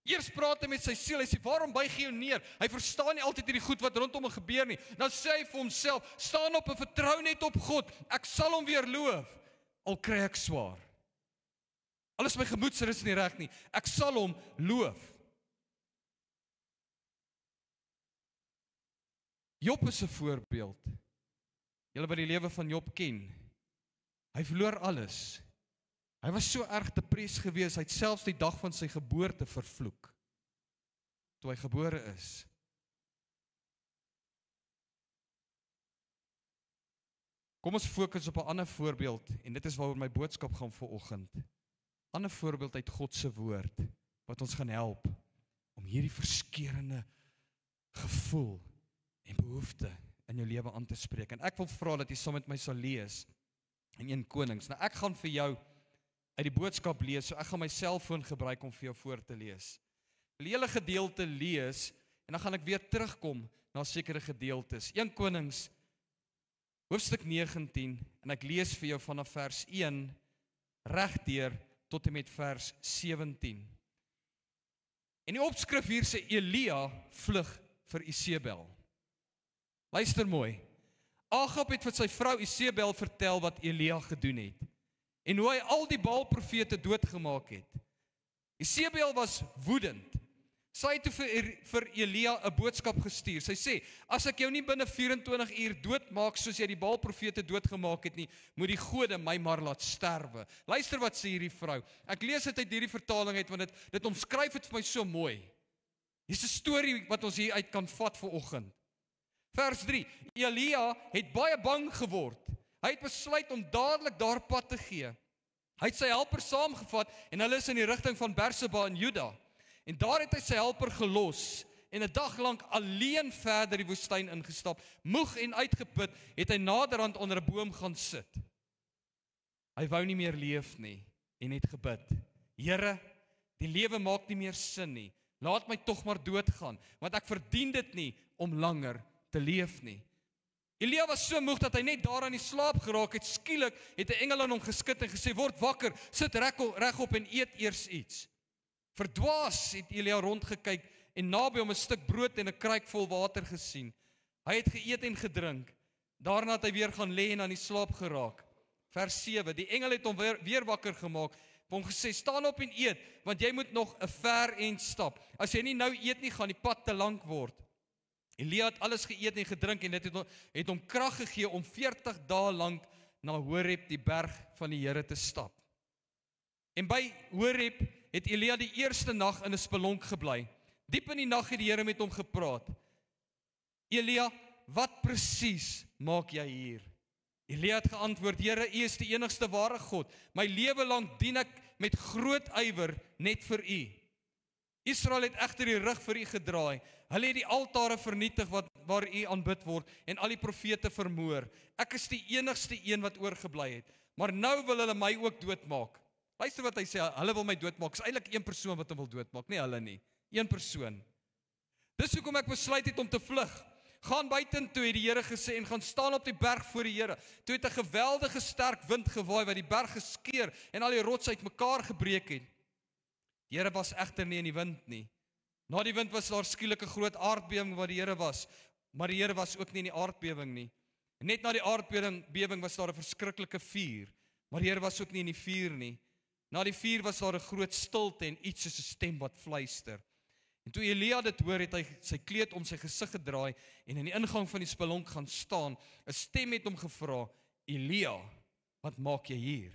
Eers praat hy met sy siel. Hy sê: "Waarom buig jy jou neer?" Hy verstaan nie altyd hierdie goed wat rondom hom gebeur nie. Dan sê hy vir homself: "Staan op en vertrou net op God. Ek sal hom weer loof, al kry ek swaar. Al is my gemoedsrus nie reg nie, ek sal hom loof." Job is 'n voorbeeld. Julle wat die lewe van Job ken. Hy verloor alles. Hy was so erg depress gewees, hy het selfs die dag van sy geboorte vervloek, toe hy gebore is. Kom ons fokus op 'n ander voorbeeld, en dit is waaroor my boodskap gaan vanoggend. Ander voorbeeld uit God se woord, wat ons gaan help om hierdie verskeurende gevoel en behoefte in jou lewe aan te spreek. En ek wil vra dat jy saam met my sal lees in 1 Konings. Nou ek gaan vir jou uit die boodskap lees, so ek gaan my selfoon gebruik om vir jou voor te lees. Ek wil die hele gedeelte lees, en dan gaan ek weer terugkom na sekere gedeeltes. 1 Konings, hoofstuk 19, en ek lees vir jou vanaf vers 1, regdeur tot en met vers 17. En die opskrif hier sê: Elia vlug vir Isebel. Luister mooi. Agab het vir sy vrou Isebel vertel wat Elia gedoen het, en hoe hy al die Baal-profete doodgemaak het. Isebel was woedend. Sy het toe vir Elia 'n boodskap gestuur. Sy sê: "As ek jou nie binne 24 uur doodmaak soos jy die Baal-profete doodgemaak het nie, moet die gode my maar laat sterwe." Luister wat sê hierdie vrou. Ek lees dit uit hierdie vertaling uit, want dit omskryf dit vir my so mooi. Hier's 'n storie wat ons hier uit kan vat vanoggend. Vers 3. Elia het baie bang geword. Hy het besluit om dadelik daar pad te gee. Hy het sy helper saamgevat en hulle is in die rigting van Berseba in Juda. En daar het hy sy helper gelos en 'n dag lank alleen verder die woestyn ingestap. Moeg en uitgeput het hy naderhand onder 'n boom gaan sit. Hy wou nie meer leef nie en het gebid: "Here, die lewe maak nie meer sin nie. Laat my tog maar doodgaan, want ek verdien dit nie om langer te leef nie." Elia was so moeg dat hy net daar aan die slaap geraak het. Skielik het 'n engel aan hom geskit en gesê: "Word wakker, sit regop en eet eers iets." Verdwaas het Elia rondgekyk en naby hom 'n stuk brood en 'n kruik vol water gesien. Hy het geëet en gedrink. Daarna het hy weer gaan lê en aan die slaap geraak. Vers 7. Die engel het hom weer wakker gemaak, hom gesê: "Staan op en eet, want jy moet nog 'n ver end stap. As jy nie nou eet nie, gaan die pad te lank word." Elia het alles geëet en gedrink en dit het hom krag gegee om 40 dae lank na Horeb, die berg van die Here te stap. En by Horeb het Elia die eerste nag in 'n spelonk gebly. Diep in die nag het die Here met hom gepraat. Elia, wat presies maak jy hier? Elia het geantwoord, Here, U is die enigste ware God. My lewe lank dien ek met groot ywer net vir U. Israel het egter die rug vir U gedraai. Hulle het die altare vernietig waar U aanbid word en al die profete vermoor. Ek is die enigste een wat oorgebly het. Maar nou wil hulle my ook doodmaak. Luister wat hy sê, hulle wil my doodmaak. Is eintlik een persoon wat hom wil doodmaak, nie hulle nie. Een persoon. Dis hoekom ek besluit het om te vlug. Gaan buitentoe, het die Here gesê, en gaan staan op die berg voor die Here. Toe het 'n geweldige sterk wind gewaai wat die berg geskeur en al die rotse uitmekaar gebreek het. Die Here was egter nie in die wind nie. Na die wind was daar skielik 'n groot aardbewing waar die Here was, maar die Here was ook nie in die aardbewing nie. Net na die aardbewing was daar 'n verskriklike vuur, maar die Here was ook nie in die vuur nie. Na die vuur was daar 'n groot stilte en iets soos 'n stem wat fluister. En toe Elia dit hoor, het hy sy kleed om sy gesig gedraai en in die ingang van die spelonk gaan staan. 'n Stem het hom gevra, Elia, wat maak jy hier?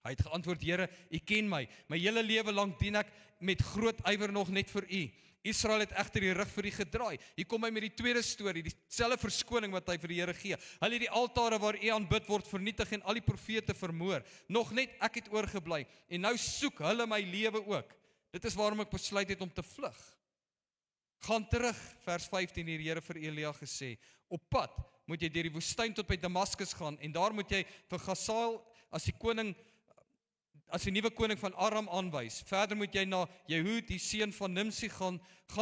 Hy het geantwoord, Here, U ken my. My hele lewe lank dien ek met groot ywer nog net vir U. Israel het egter die rug vir U gedraai. Hier kom hy met die tweede storie, dieselfde verskoning wat hy vir die Here gee. Hulle het die altare waar U aanbid word vernietig en al die profete vermoor. Nog net ek het oorgebly en nou soek hulle my lewe ook. Dit is waarom ek besluit het om te vlug. Gaan terug, vers 15, hier die Here vir Elia gesê, op pad moet jy deur die woestyn tot by Damaskus gaan en daar moet jy vir Hazael as die nuwe koning van Aram aanwys. Verder moet jy na Jehud, die seun van Nimsi gaan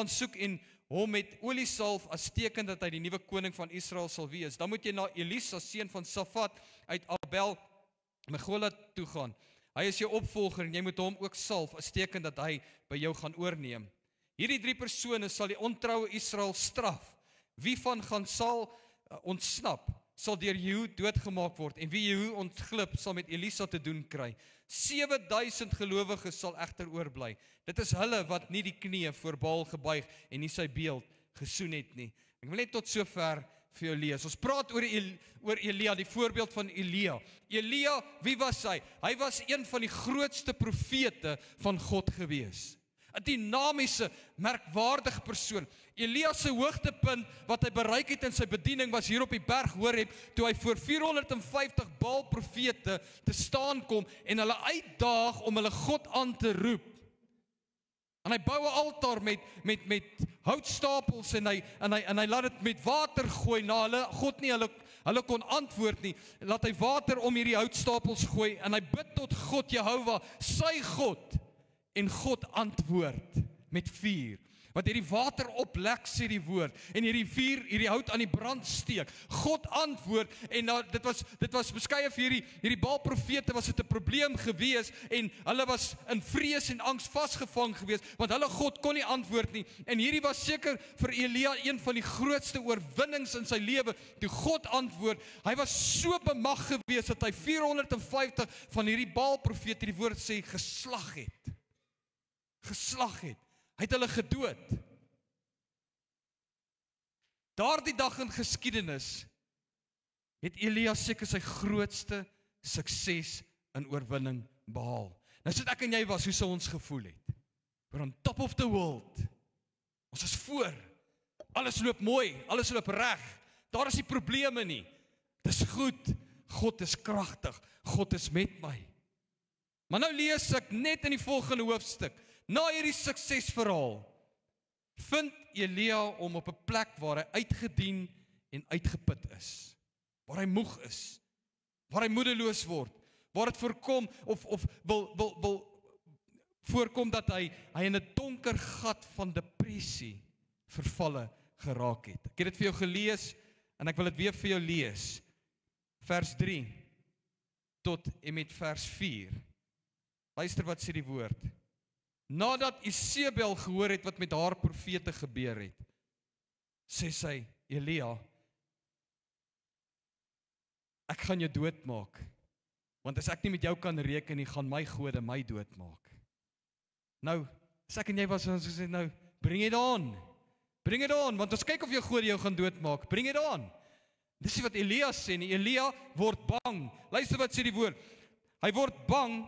soek en hom met olie salf as teken dat hy die nuwe koning van Israel sal wees. Dan moet jy na Elisa, seun van Safat uit Abel Megola toe gaan. Hy is jou opvolger en jy moet hom ook salf as teken dat hy by jou gaan oorneem. Hierdie 3 persone sal die ontroue Israel straf. Wie van gaan sal ontsnap, sal deur Jehu doodgemaak word en wie Jehu ontglip sal met Elisa te doen kry. 7000 gelowiges sal egter oorbly. Dit is hulle wat nie die knieë voor Baal gebuig en nie sy beeld gesoen het nie. Ek wil net tot sover vir jou lees. Ons praat oor Elia, die voorbeeld van Elia. Elia, wie was hy? Hy was een van die grootste profete van God gewees. 'n Dinamiese, merkwaardige persoon. Elia se hoogtepunt wat hy bereik het in sy bediening was hier op die berg Horeb, toe hy voor 450 Baal profete te staan kom en hulle uitdaag om hulle God aan te roep. En hy bou 'n altaar met houtstapels en hy laat dit met water gooi na hulle God nie hulle kon antwoord nie. Laat hy water om hierdie houtstapels gooi en hy bid tot God Jehovah, sy God. En God antwoord met vuur. Wat hierdie water oplek, sê die woord, en hierdie vuur, hierdie hout aan die brand steek. God antwoord, en dit was beskeie vir hierdie Baal profete was dit 'n probleem gewees, en hulle was in vrees en angs vasgevang gewees, want hulle God kon nie antwoord nie, en hierdie was seker vir Elia een van die grootste oorwinnings in sy lewe, toe God antwoord. Hy was so bemag gewees, dat hy 450 van hierdie Baal profete, die woord sê, geslag het. Hy het hulle gedood. Daardie dag in geskiedenis het Elia seker sy grootste sukses in oorwinning behaal. Nou sit ek en jy was, hoe sou ons gevoel het? We're on top of the world. Ons is voor. Alles loop mooi, alles loop reg. Daar is nie probleme nie. Dis goed. God is kragtig. God is met my. Maar nou lees ek net in die volgende hoofstuk. Na hierdie suksesverhaal vind Elia hom op 'n plek waar hy uitgedien en uitgeput is. Waar hy moeg is. Waar hy moedeloos word. Waar dit voorkom of wil voorkom dat hy in 'n donker gat van depressie vervalle geraak het. Ek het dit vir jou gelees en ek wil dit weer vir jou lees. Vers 3 tot en met vers 4. Luister wat sê die woord. Nadat Isebel gehoor het wat met haar profete gebeur het, sê sy, Elia, ek gaan jou doodmaak, want as ek nie met jou kan reken nie, gaan my gode my doodmaak. Nou, as ek en jy was, ons sê nou, bring it on, want ons kyk of jou gode jou gaan doodmaak, bring it on. Dis nie wat Elia sê nie. Elia word bang. Luister wat sê die woord. Hy word bang.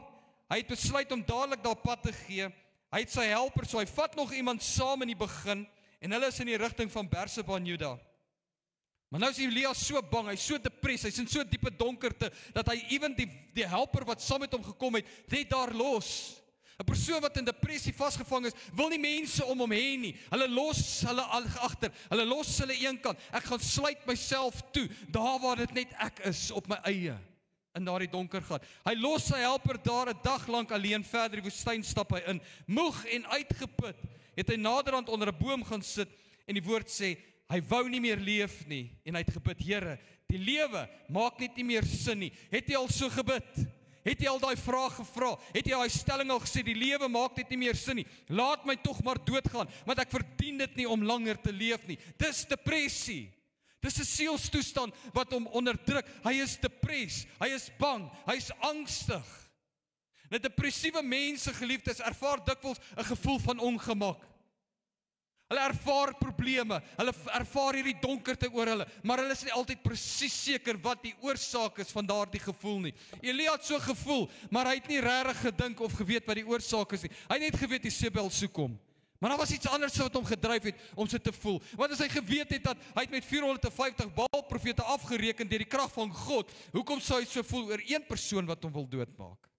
Hy het besluit om dadelik daar pad te gee. Hy het sy helper, so hy vat nog iemand saam in die begin en hulle is in die rigting van Berseba in Juda. Maar nou is Elia so bang, hy's so depress, hy's in so diepe donkerte dat hy ewen die helper wat saam met hom gekom het, net daar los. 'n Persoon wat in depressie vasgevang is, wil nie mense om hom hê nie. Hulle los hulle agter, hulle los hulle eenkant. Ek gaan sluit myself toe, daar waar dit net ek is op my eie, in daardie donker gat. Hy los sy helper daar 'n dag lank alleen verder die woestyn stap hy in. Moeg en uitgeput, het hy naderhand onder 'n boom gaan sit en die woord sê, hy wou nie meer leef nie en hy het gebid, Here, die lewe maak net nie meer sin nie. Het jy al so gebid? Het jy al daai vraag gevra? Het jy daai stelling al gesê, die lewe maak net nie meer sin nie. Laat my tog maar doodgaan, want ek verdien dit nie om langer te leef nie. Dis depressie. Dis 'n sielstoestand wat hom onderdruk. Hy is depress, hy is bang, hy is angstig. Nou depressiewe mense, geliefdes, ervaar dikwels 'n gevoel van ongemak. Hulle ervaar probleme, hulle ervaar hierdie donkerte oor hulle, maar hulle is nie altyd presies seker wat die oorsaak is van daardie gevoel nie. Elia het so gevoel, maar hy het nie regtig gedink of geweet wat die oorsaak is nie. Hy het net geweet Jezebel soek hom. Maar daar was iets anders wat hom gedryf het om so te voel. Want as hy geweet het dat hy het met 450 Baal-profete afgereken deur die krag van God, hoekom sou hy so voel oor een persoon wat hom wil doodmaak?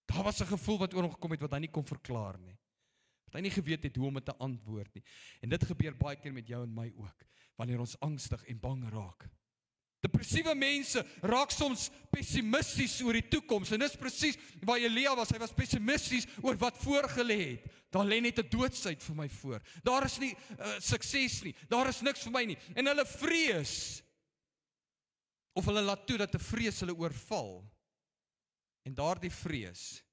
Daar was 'n gevoel wat oor hom gekom het wat hy nie kon verklaar nie. Wat hy nie geweet het hoe om dit te antwoord nie. En dit gebeur baie keer met jou en my ook, wanneer ons angstig en bang raak. Depressiewe mense raak soms pessimisties oor die toekoms, en dis presies waar Elia was. Hy was pessimisties oor wat voorgelê het. Daar lê net 'n doodsheid vir my voor. Daar is nie sukses nie. Daar is niks vir my nie. En hulle vrees, of hulle laat toe dat 'n vrees hulle oorval. En daardie vrees,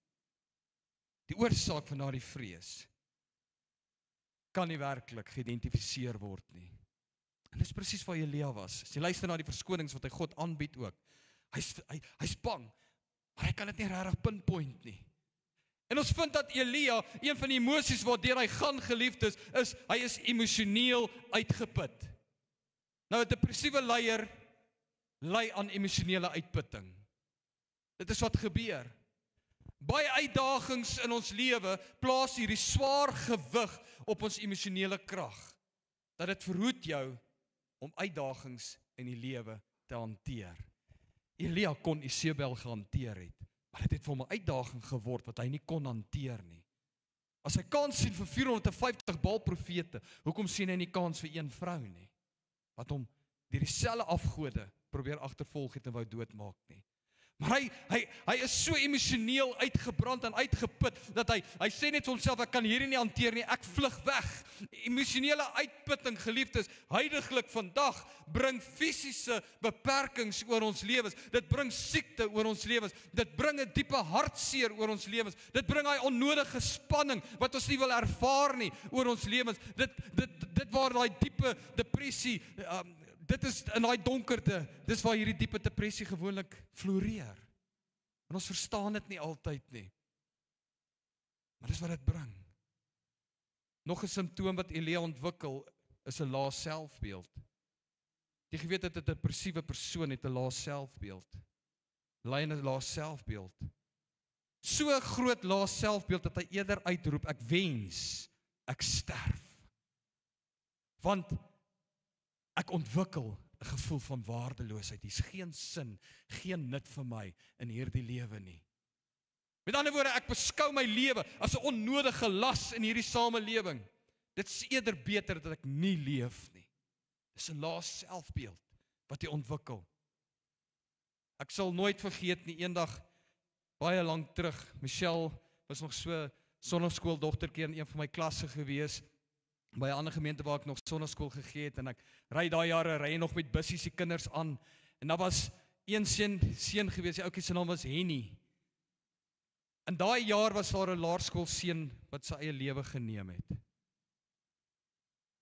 die oorsaak van daardie vrees, kan nie werklik geïdentifiseer word nie. En dis presies waar Elia was. As jy luister na die verskonings wat hy God aanbied ook, hy's bang, maar hy kan dit nie regtig pinpoint nie. En ons vind dat Elia, een van die emosies waardeur hy gaan, geliefdes, is hy is emosioneel uitgeput. Nou 'n depressiewe leier ly aan emosionele uitputting. Dit is wat gebeur. Baie uitdagings in ons lewe plaas hierdie swaar gewig op ons emosionele krag, dat dit verhoed jou om uitdagings in die lewe te hanteer. Elia kon Jezebel gehanteer het, maar dit het vir hom 'n uitdaging geword wat hy nie kon hanteer nie. As hy kans sien vir 450 Baal-profete, hoekom sien hy nie kans vir een vrou nie, wat hom deur dieselfde afgode probeer agtervolg het en wou doodmaak nie. Maar hy is so emosioneel uitgebrand en uitgeput, dat hy sê net vir homself, ek kan hierdie nie hanteer nie, ek vlug weg. Emosionele uitputting, geliefdes, huidiglik vandag, bring fisiese beperkings oor ons lewens, dit bring siekte oor ons lewens, dit bring 'n diepe hartseer oor ons lewens, dit bring hy onnodige spanning, wat ons nie wil ervaar nie, oor ons lewens, dit waar daai diepe depressie, dit is in daai donkerte, dis waar hierdie diepe depressie gewoonlik floreer. En ons verstaan dit nie altyd nie. Maar dis wat dit bring. Nog 'n simptoom wat Elia ontwikkel, is 'n lae selfbeeld. Jy geweet dat 'n depressiewe persoon het 'n lae selfbeeld. Ly in 'n lae selfbeeld. So 'n groot lae selfbeeld dat hy eerder uitroep, ek wens, ek sterf. Want ek ontwikkel 'n gevoel van waardeloosheid. Hier's geen sin, geen nut vir my in hierdie lewe nie. Met ander woorde, ek beskou my lewe as 'n onnodige las in hierdie samelewing. Dit is eerder beter dat ek nie leef nie. Dis 'n lae selfbeeld wat jy ontwikkel. Ek sal nooit vergeet nie, eendag baie lank terug, Michelle was nog so sonnaskooldogtertjie in een van my klasse gewees, by 'n ander gemeente waar ek nog sonnaskool gegee het, en ek ry daai jare, ry nog met bussies die kinders aan, en daar was een seun gewees, die ouetjie se naam was Henny. In daai jaar was daar 'n laerskoolseun wat sy eie lewe geneem het.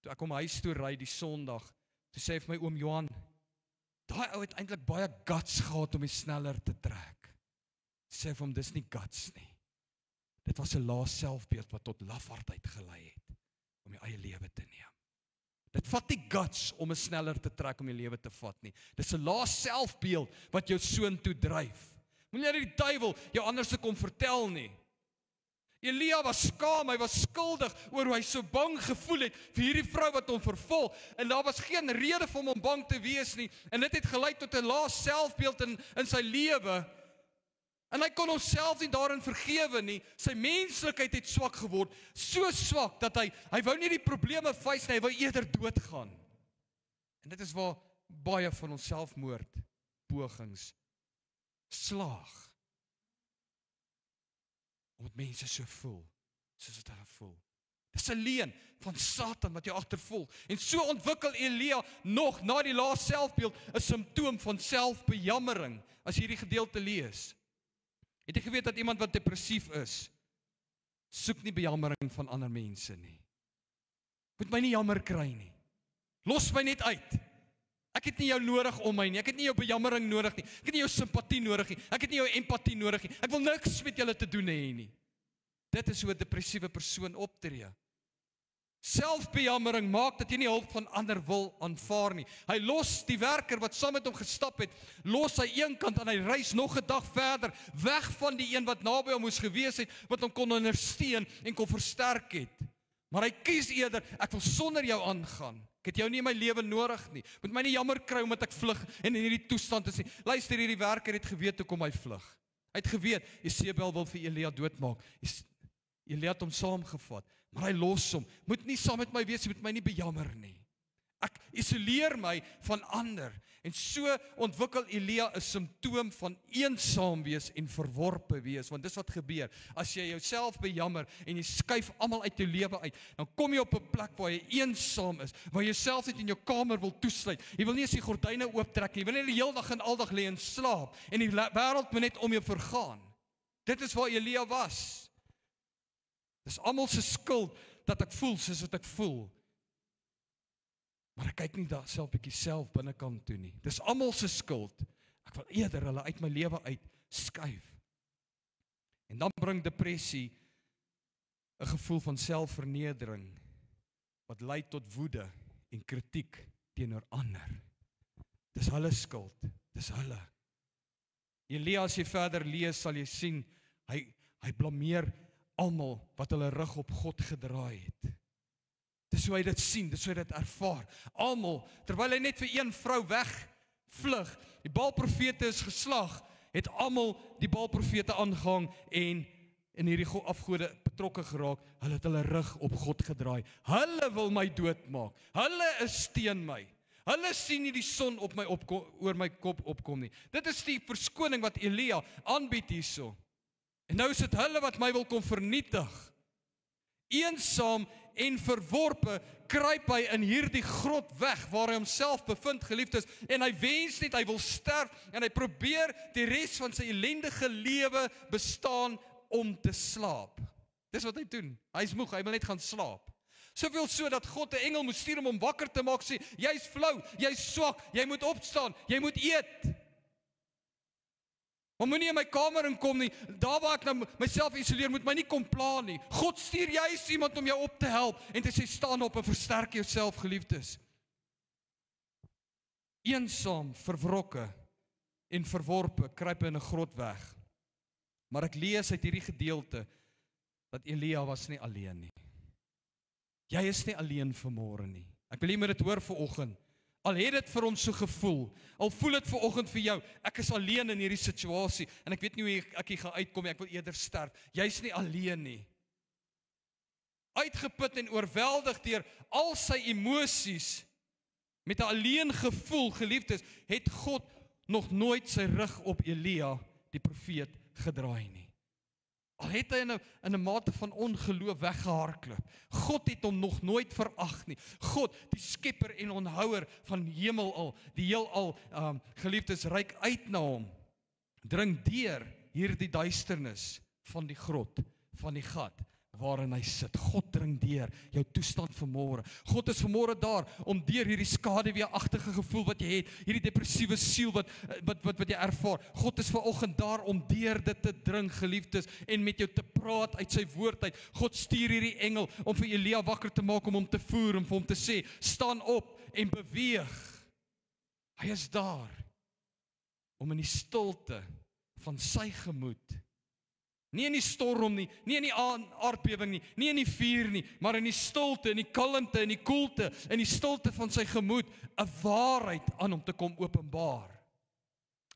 Toe ek om huis toe ry die Sondag, toe sê hy vir my, oom Johan, daai ou het eintlik baie guts gehad om die sneller te trek. Toe sê hy vir hom, dis nie guts nie. Dit was 'n lae selfbeeld wat tot lafardheid gelei het, om die eie lewe te neem. Dit vat nie guts om 'n sneller te trek om jou lewe te vat nie. Dis 'n lae selfbeeld wat jou soontoe dryf. Moenie net die duiwel jou anders te kom vertel nie. Elia was skaam, hy was skuldig oor hoe hy so bang gevoel het vir hierdie vrou wat hom vervolg, en daar was geen rede vir hom om bang te wees nie, en dit het gelei tot 'n lae selfbeeld in sy lewe, en hy kon homself nie daarin vergewe nie, sy menslikheid het swak geword, so swak dat hy wou nie die probleme face nie, hy wou eerder doodgaan. En dit is waar baie van ons selfmoordpogings slaag. Omdat mense so voel, soos wat hulle voel. Dis 'n leuen van Satan wat jou agtervolg. En so ontwikkel Elia nog na die lae selfbeeld 'n simptoom van selfbejammering, as jy hierdie gedeelte lees. Het jy geweet dat iemand wat depressief is, soek nie bejammering van ander mense nie. Moet my nie jammer kry nie. Los my net uit. Ek het nie jou nodig om my nie, ek het nie jou bejammering nodig nie, ek het nie jou simpatie nodig nie, ek het nie jou empatie nodig nie, ek wil niks met julle te doen hê nie. Dit is hoe 'n depressiewe persoon optree. Selfbejammering maak dat jy nie hulp van ander wil aanvaar nie. Hy los die werker wat saam met hom gestap het, los hy een kant en hy reis nog 'n dag verder, weg van die een wat naby hom moes gewees het, wat hom kon ondersteun en kon versterk het. Maar hy kies eerder, ek wil sonder jou aangaan. Ek het jou nie in my lewe nodig nie. Moet my nie jammer kry omdat ek vlug en in hierdie toestand is nie. Luister, hierdie werker het geweet hoekom hy vlug. Hy het geweet, Jezebel wil vir Elia doodmaak. Elia het hom saamgevat, maar hy los hom. Moet nie saam met my wees, moet my nie bejammer nie. Ek isoleer my van ander. En so ontwikkel Elia 'n simptoom van eensaam wees en verworpe wees, want dis wat gebeur. As jy jouself bejammer en jy skuif almal uit jou lewe uit, dan kom jy op 'n plek waar jy eensaam is, waar jy jouself net in jou kamer wil toesluit. Jy wil nie eens die gordyne ooptrek nie, jy wil net die hele dag en aldag lê en slaap, en die wêreld moet net om jou vergaan. Dit is waar Elia was. Dis almal se skuld dat ek voel soos wat ek voel. Maar ek kyk nie daar self bietjie self binnekant toe nie. Dis almal se skuld. Ek wil eerder hulle uit my lewe uit skuif. En dan bring depressie 'n gevoel van selfvernedering wat lei tot woede en kritiek teenoor ander. Dis hulle skuld. Dis hulle. Elia, as jy verder lees, sal jy sien hy blameer almal wat hulle rug op God gedraai het. Dis hoe hy dit sien, dis hoe hy dit ervaar. Almal, terwyl hy net vir een vrou wegvlug, die Baalprofete is geslag, het almal die Baalprofete aangehang en in hierdie afgode betrokke geraak. Hulle het hulle rug op God gedraai. Hulle wil my doodmaak. Hulle is teen my. Hulle sien nie die son op my oor my kop opkom nie. Dit is die verskoning wat Elia aanbied hierso. En nou is dit hulle wat my wil kom vernietig. Eensaam en verworpe kruip hy in hierdie grot weg waar hy homself bevind, geliefdes, en hy wens net hy wil sterf en hy probeer die res van sy ellendige lewe bestaan om te slaap. Dis wat hy doen. Hy is moeg, hy wil net gaan slaap. Soveel so dat God 'n engel moes stuur om hom wakker te maak, sê, jy's flou, jy's swak, jy moet opstaan, jy moet eet. Maar moenie in my kamer inkom nie, daar waar ek nou myself isoleer, moet my nie kom pla nie. God stuur juist iemand om jou op te help, en te sê, staan op en versterk jouself, geliefdes. Eensaam, verwrokke en verworpe, kruip in 'n grot weg. Maar ek lees uit hierdie gedeelte, dat Elia was nie alleen nie. Jy is nie alleen vanmôre nie. Ek wil jy moet dit hoor vanoggend. Al het dit vir ons so gevoel, al voel dit vanoggend vir jou, ek is alleen in hierdie situasie, en ek weet nie hoe ek hier gaan uitkom, ek wil eerder sterf. Jy's nie alleen nie. Uitgeput en oorweldig deur al sy emosies, met 'n alleen gevoel, geliefdes, het God nog nooit sy rug op Elia, die profeet, gedraai nie. Al het hy in 'n mate van ongeloof weggehardloop. God het hom nog nooit verag nie. God, die skepper en onthouer van hemelal, die heelal, geliefdes, reik uit na hom. Dring deur hierdie duisternis van die grot, van die gat, waarin hy sit. God dring deur jou toestand vanmôre. God is vanmôre daar om deur hierdie skaduweeagtige gevoel wat jy het, hierdie depressiewe siel wat jy ervaar. God is vanoggend daar om deur dit te dring, geliefdes, en met jou te praat uit sy woord uit. God stuur hierdie engel om vir Elia wakker te maak, om hom te voer en vir hom te sê, staan op en beweeg. Hy is daar om in die stilte van sy gemoed, nie in die storm nie, nie in die aardbewing nie, nie in die vuur nie, maar in die stilte, in die kalmte, in die koelte, in die stilte van sy gemoed, 'n waarheid aan hom te kom openbaar.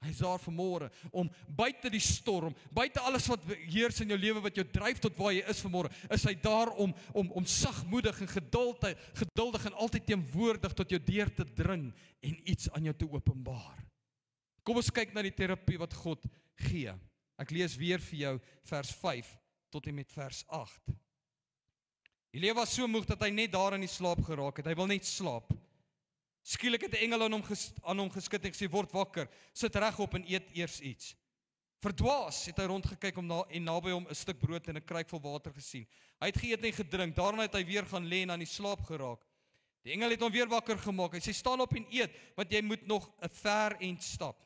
Hy is daar vanmôre om buite die storm, buite alles wat heers in jou lewe wat jou dryf tot waar jy is vanmôre, is hy daar om sagmoedig en geduldig en altyd teenwoordig tot jou deur te dring en iets aan jou te openbaar. Kom ons kyk na die terapie wat God gee. Ek lees weer vir jou vers 5 tot en met vers 8. Elia was so moeg dat hy net daar in die slaap geraak het. Hy wil net slaap. Skielik het 'n engel aan hom geskud en gesê, word wakker, sit regop en eet eers iets. Verdwaas het hy rondgekyk en naby hom 'n stuk brood en 'n kruik vol water gesien. Hy het geëet en gedrink, daarna het hy weer gaan lê en aan die slaap geraak. Die engel het hom weer wakker gemaak. Hy sê, staan op en eet, want jy moet nog 'n ver end stap.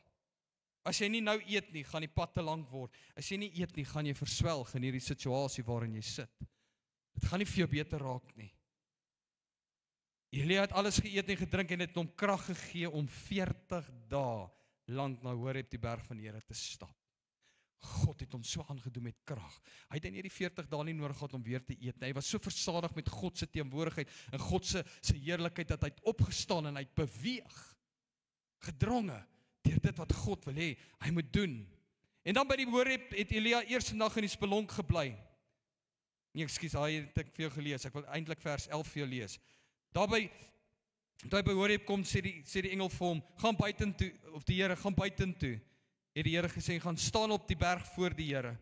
As jy nie nou eet nie, gaan die pad te lank word. As jy nie eet nie, gaan jy verswelg in hierdie situasie waarin jy sit. Dit gaan nie vir jou beter raak nie. Elia het alles geëet en gedrink en het hom krag gegee om 40 dae lank na Horeb, die berg van die Here, te stap. God het hom so aangedoen met krag. Hy het in hierdie 40 dae nie nodig gehad om weer te eet nie. Hy was so versadig met God se teenwoordigheid en God se heerlikheid dat hy het opgestaan en hy het beweeg. Gedronge deur dit wat God wil hê hy moet doen. En dan by die Horeb het Elia eerste nag in die spelonk gebly. Nee, ekskuus, hy het ek vir jou gelees. Ek wil eintlik vers 11 vir jou lees. Daarby, toe hy by Horeb kom, sê die engel vir hom, gaan buitentoe, of die Here, gaan buitentoe. Het die Here gesê, gaan staan op die berg voor die Here.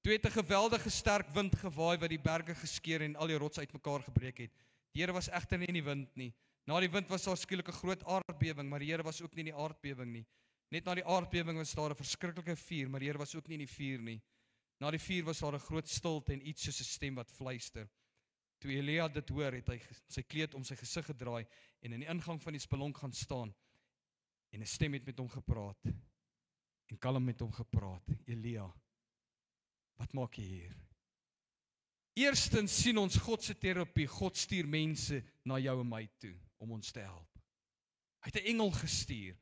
Toe het 'n geweldige sterk wind gewaai wat die berge geskeur en al die rots uitmekaar gebreek het. Die Here was egter nie in die wind nie. Na die wind was daar skielik 'n groot aardbewing, maar die Here was ook nie in die aardbewing nie. Net na die aardbewing was daar 'n verskriklike vuur, maar die Here was ook nie in die vuur nie. Na die vuur was daar 'n groot stilte en iets soos 'n stem wat fluister. Toe Elia dit hoor, het hy sy kleed om sy gesig gedraai en in die ingang van die spelonk gaan staan. En 'n stem het met hom gepraat en kalm met hom gepraat. Elia, wat maak jy hier? Eerstens sien ons God se terapie. God stuur mense na jou en my toe om ons te help. Hy het 'n engel gestuur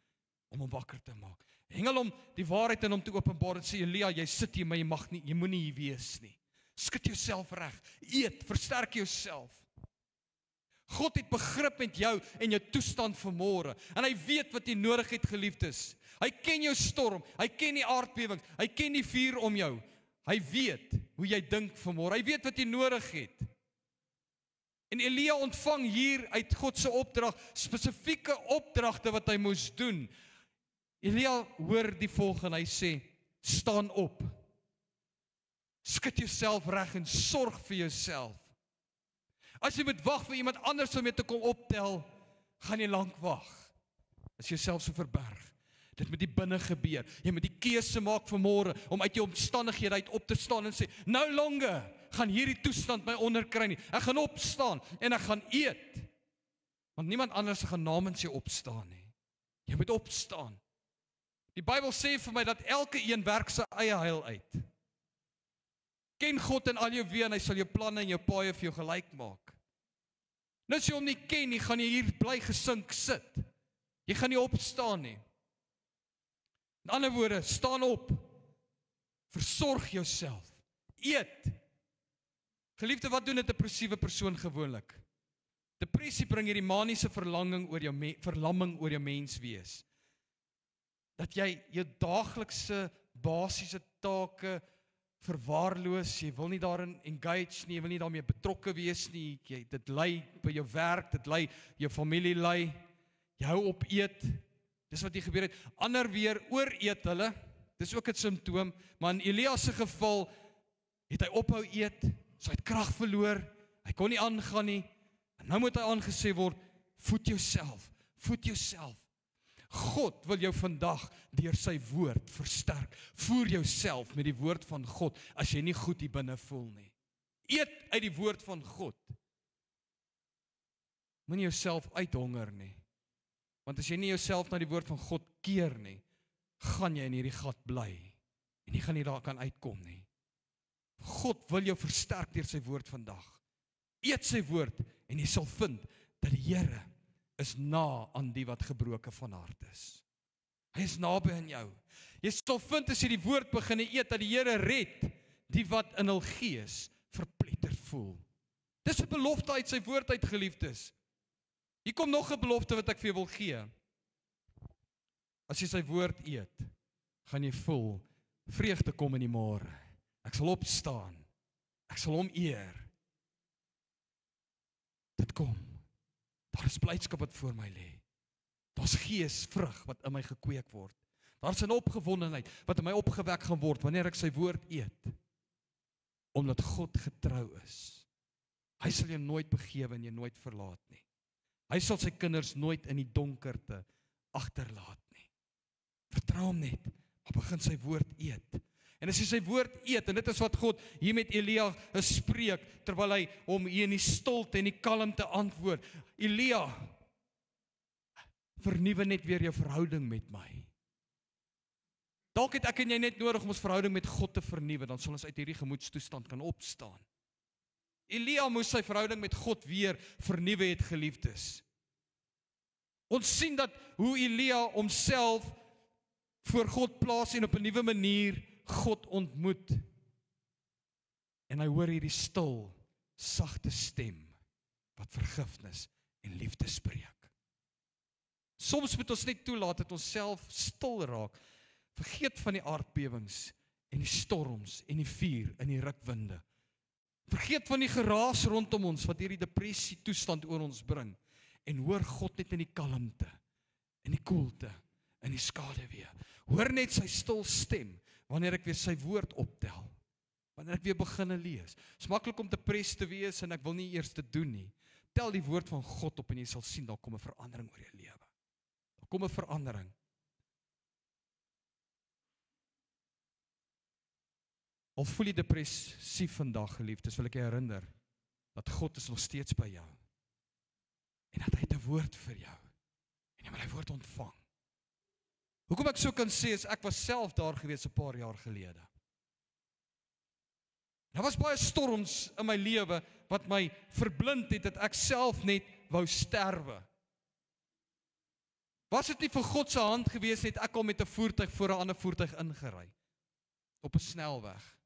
om hom wakker te maak. 'n Engel om die waarheid in hom te openbaar en sê, Elia, jy sit hier, maar jy moenie hier wees nie. Skud jouself reg, eet, versterk jouself. God het begrip met jou en jou toestand vanmôre. En hy weet wat jy nodig het, geliefdes. Hy ken jou storm, hy ken die aardbewing, hy ken die vuur om jou. Hy weet hoe jy dink vanmôre, hy weet wat jy nodig het. En Elia ontvang hier uit God se opdrag, spesifieke opdragte wat hy moes doen. Elia hoor die volgende, hy sê, staan op. Skud jouself reg en sorg vir jouself. As jy moet wag vir iemand anders om jou te kom optel, gaan jy lank wag. As jy jouself so verberg. Dit moet die binne gebeur. Jy moet die keuse maak vanmôre om uit jou omstandighede uit op te staan en sê, no longer gaan hierdie toestand my onderkry nie. Ek gaan opstaan en ek gaan eet. Want niemand anders gaan namens jou opstaan nie. Jy moet opstaan. Die Bybel sê vir my dat elke een werk sy eie heil uit. Ken God in al jou weë en hy sal jou planne en jou paaie vir jou gelyk maak. Nou as jy hom nie ken nie, gaan jy hier bly gesink sit. Jy gaan nie opstaan nie. In ander woorde, staan op. Versorg jouself. Eet. Geliefde, wat doen 'n depressiewe persoon gewoonlik? Depressie bring hierdie maniese verlamming oor jou menswees. Dat jy jou daaglikse basiese take verwaarloos, jy wil nie daarin engage nie, jy wil nie daarmee betrokke wees nie, dit lei by jou werk, dit lei jou familie lei, jy hou op eet, dis wat hier gebeur het. Ander weer ooreet hulle, dis ook 'n simptoom, maar in Elia se geval het hy ophou eet, so hy het krag verloor, hy kon nie aangaan nie, en nou moet hy aangesê word, voed jouself, voed jouself. God wil jou vandag deur sy woord versterk. Voer jouself met die woord van God as jy nie goed hier binne voel nie. Eet uit die woord van God. Moenie jouself uithonger nie. Want as jy nie jouself na die woord van God keer nie, gaan jy in hierdie gat bly. En jy gaan nie daar kan uitkom nie. God wil jou versterk deur sy woord vandag. Eet sy woord en jy sal vind dat die Here is na aan die wat gebroken van hart is. Hy is naby aan jou. Jy sal vind as jy die woord begin eet, dat die Here red die wat in hul gees verpletterd voel. Dis 'n belofte uit sy woord uit, geliefdes. Hier kom nog 'n belofte wat ek vir jou wil gee. As jy sy woord eet, gaan jy voel, vreugde kom in die môre. Ek sal opstaan. Ek sal hom eer. Dit kom. Daar is blydskap wat voor my lê. Daar's geesvrug wat in my gekweek word. Daar's 'n opgewondenheid wat in my opgewek gaan word wanneer ek sy woord eet. Omdat God getrou is. Hy sal jou nooit begewe en jou nooit verlaat nie. Hy sal sy kinders nooit in die donkerte agterlaat nie. Vertrou hom net, maar begin sy woord eet. En as jy sy woord eet, en dit is wat God hier met Elia spreek, terwyl hy hom hier in die stilte en die kalmte antwoord. Elia, vernuwe net weer jou verhouding met my. Dalk het ek en jy net nodig om ons verhouding met God te vernuwe, dan sal ons uit hierdie gemoedstoestand kan opstaan. Elia moes sy verhouding met God weer vernuwe het, geliefdes. Ons sien dat hoe Elia homself voor God plaas en op 'n nuwe manier God ontmoet. En hy hoor hierdie stil, sagte stem wat vergifnis en liefde spreek. Soms moet ons net toelaat dat ons self stil raak, vergeet van die aardbewings en die storms en die vuur en die rukwinde. Vergeet van die geraas rondom ons wat hierdie depressie toestand oor ons bring en hoor God net in die kalmte, in die koelte, in die skaduwee. Hoor net sy stil stem wanneer ek weer sy woord optel. Wanneer ek weer begin lees. Dit is maklik om depressed te wees en ek wil nie eers dit doen nie. Tel die woord van God op en jy sal sien daar kom 'n verandering oor jou lewe. Daar kom 'n verandering. Al voel jy depressief vandag, geliefdes, wil ek jou herinner dat God is nog steeds by jou. En dat hy het 'n woord vir jou. En jy moet hy woord ontvang. Hoekom ek so kan sê is ek was self daar gewees 'n paar jaar gelede. Daar was baie storms in my lewe wat my verblind het dat ek self net wou sterwe. Was dit nie vir God se hand gewees het ek al met 'n voertuig voor 'n ander voertuig ingery op 'n snelweg.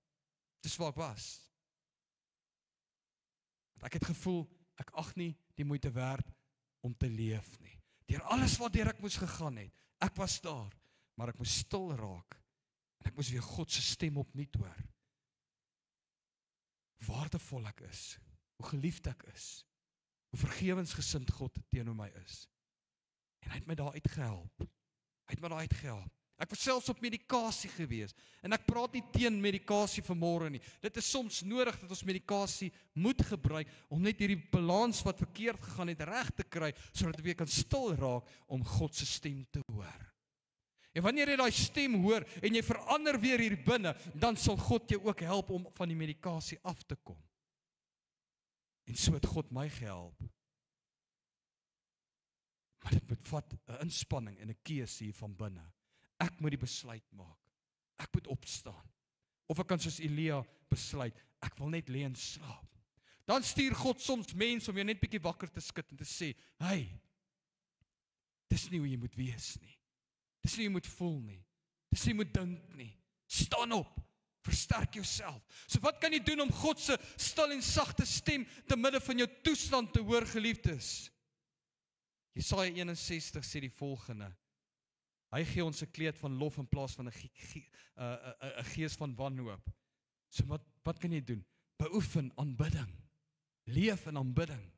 Dis waar ek was. Want ek het gevoel ek ag nie die moeite werd om te leef nie. Deur alles waartoe ek moes gegaan het. Ek was daar, maar ek moes stil raak en ek moes weer God se stem opnuut hoor. Waardevol ek is, hoe geliefd ek is, hoe vergewensgesind God teenoor my is. En hy het my daar uitgehelp. Ek was selfs op medikasie gewees, en ek praat nie teen medikasie vanmôre nie. Dit is soms nodig dat ons medikasie moet gebruik, om net hierdie balans wat verkeerd gegaan het, reg te kry, sodat jy weer kan stil raak, om God se stem te hoor. En wanneer jy daai stem hoor, en jy verander weer hier binne, dan sal God jou ook help om van die medikasie af te kom. En so het God my gehelp. Maar dit moet vat 'n inspanning en 'n keuse hier van binne. Ek moet die besluit maak. Ek moet opstaan. Of ek kan soos Elia besluit, ek wil net lê en slaap. Dan stuur God soms mense om jou net bietjie wakker te skud en te sê, hey, dis nie hoe jy moet wees nie. Dis nie hoe jy moet voel nie. Dis nie hoe jy moet dink nie. Staan op. Versterk jouself. So wat kan jy doen om God se stil en sagte stem te midde van jou toestand te hoor, geliefdes? Jesaja 61 sê die volgende. Hy gee ons 'n kleed van lof in plaas van 'n gees van wanhoop. So wat kan jy doen? Beoefen aanbidding. Leef in aanbidding.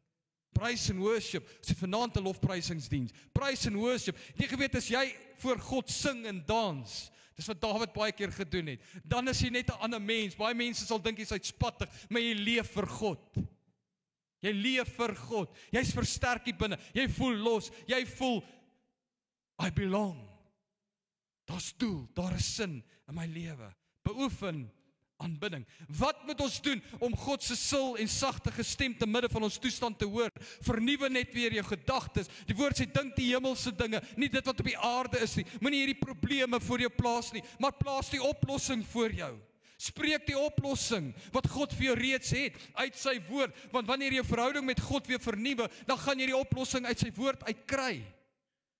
Praise and worship. So vanaand 'n lofprysingsdiens. Praise and worship. Jy geweet as jy voor God sing en dans, dis wat Dawid baie keer gedoen het, dan is jy net 'n ander mens. Baie mense sal dink jy's uitspattig, maar jy leef vir God. Jy leef vir God. Jy's versterk hier binne. Jy voel los. Jy voel I belong. Daar's doel, daar is sin in my lewe. Beoefen aanbidding. Wat moet ons doen om God se sil en sagte gestem te midde van ons toestand te hoor? Vernuwe net weer jou gedagtes. Die woord sê dink die hemelse dinge, nie dit wat op die aarde is nie. Moenie hierdie probleme voor jou plaas nie, maar plaas die oplossing voor jou. Spreek die oplossing wat God vir jou reeds het uit sy woord, want wanneer jy jou verhouding met God weer vernuwe, dan gaan jy die oplossing uit sy woord uitkry.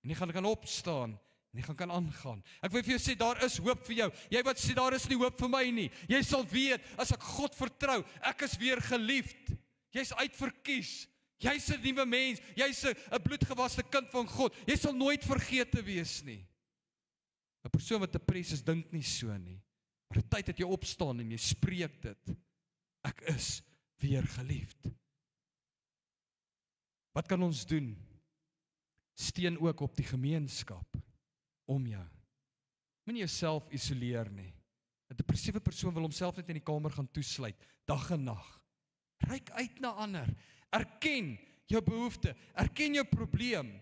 En jy gaan kan opstaan en jy gaan kan aangaan. Ek wil vir jou sê, daar is hoop vir jou. Jy wat sê, daar is nie hoop vir my nie. Jy sal weet, as ek God vertrou, ek is weer geliefd. Jy's uitverkies. Jy's 'n nuwe mens. Jy's 'n bloedgewaste kind van God. Jy sal nooit vergete wees nie. 'n Persoon wat depressief is, dink nie so nie. Maar die tyd dat jy opstaan en jy spreek dit, ek is weer geliefd. Wat kan ons doen? Steun ook op die gemeenskap om jou. Moenie jouself isoleer nie. 'n Depressiewe persoon wil homself net in die kamer gaan toesluit, dag en nag. Reik uit na ander. Erken jou behoefte, erken jou probleem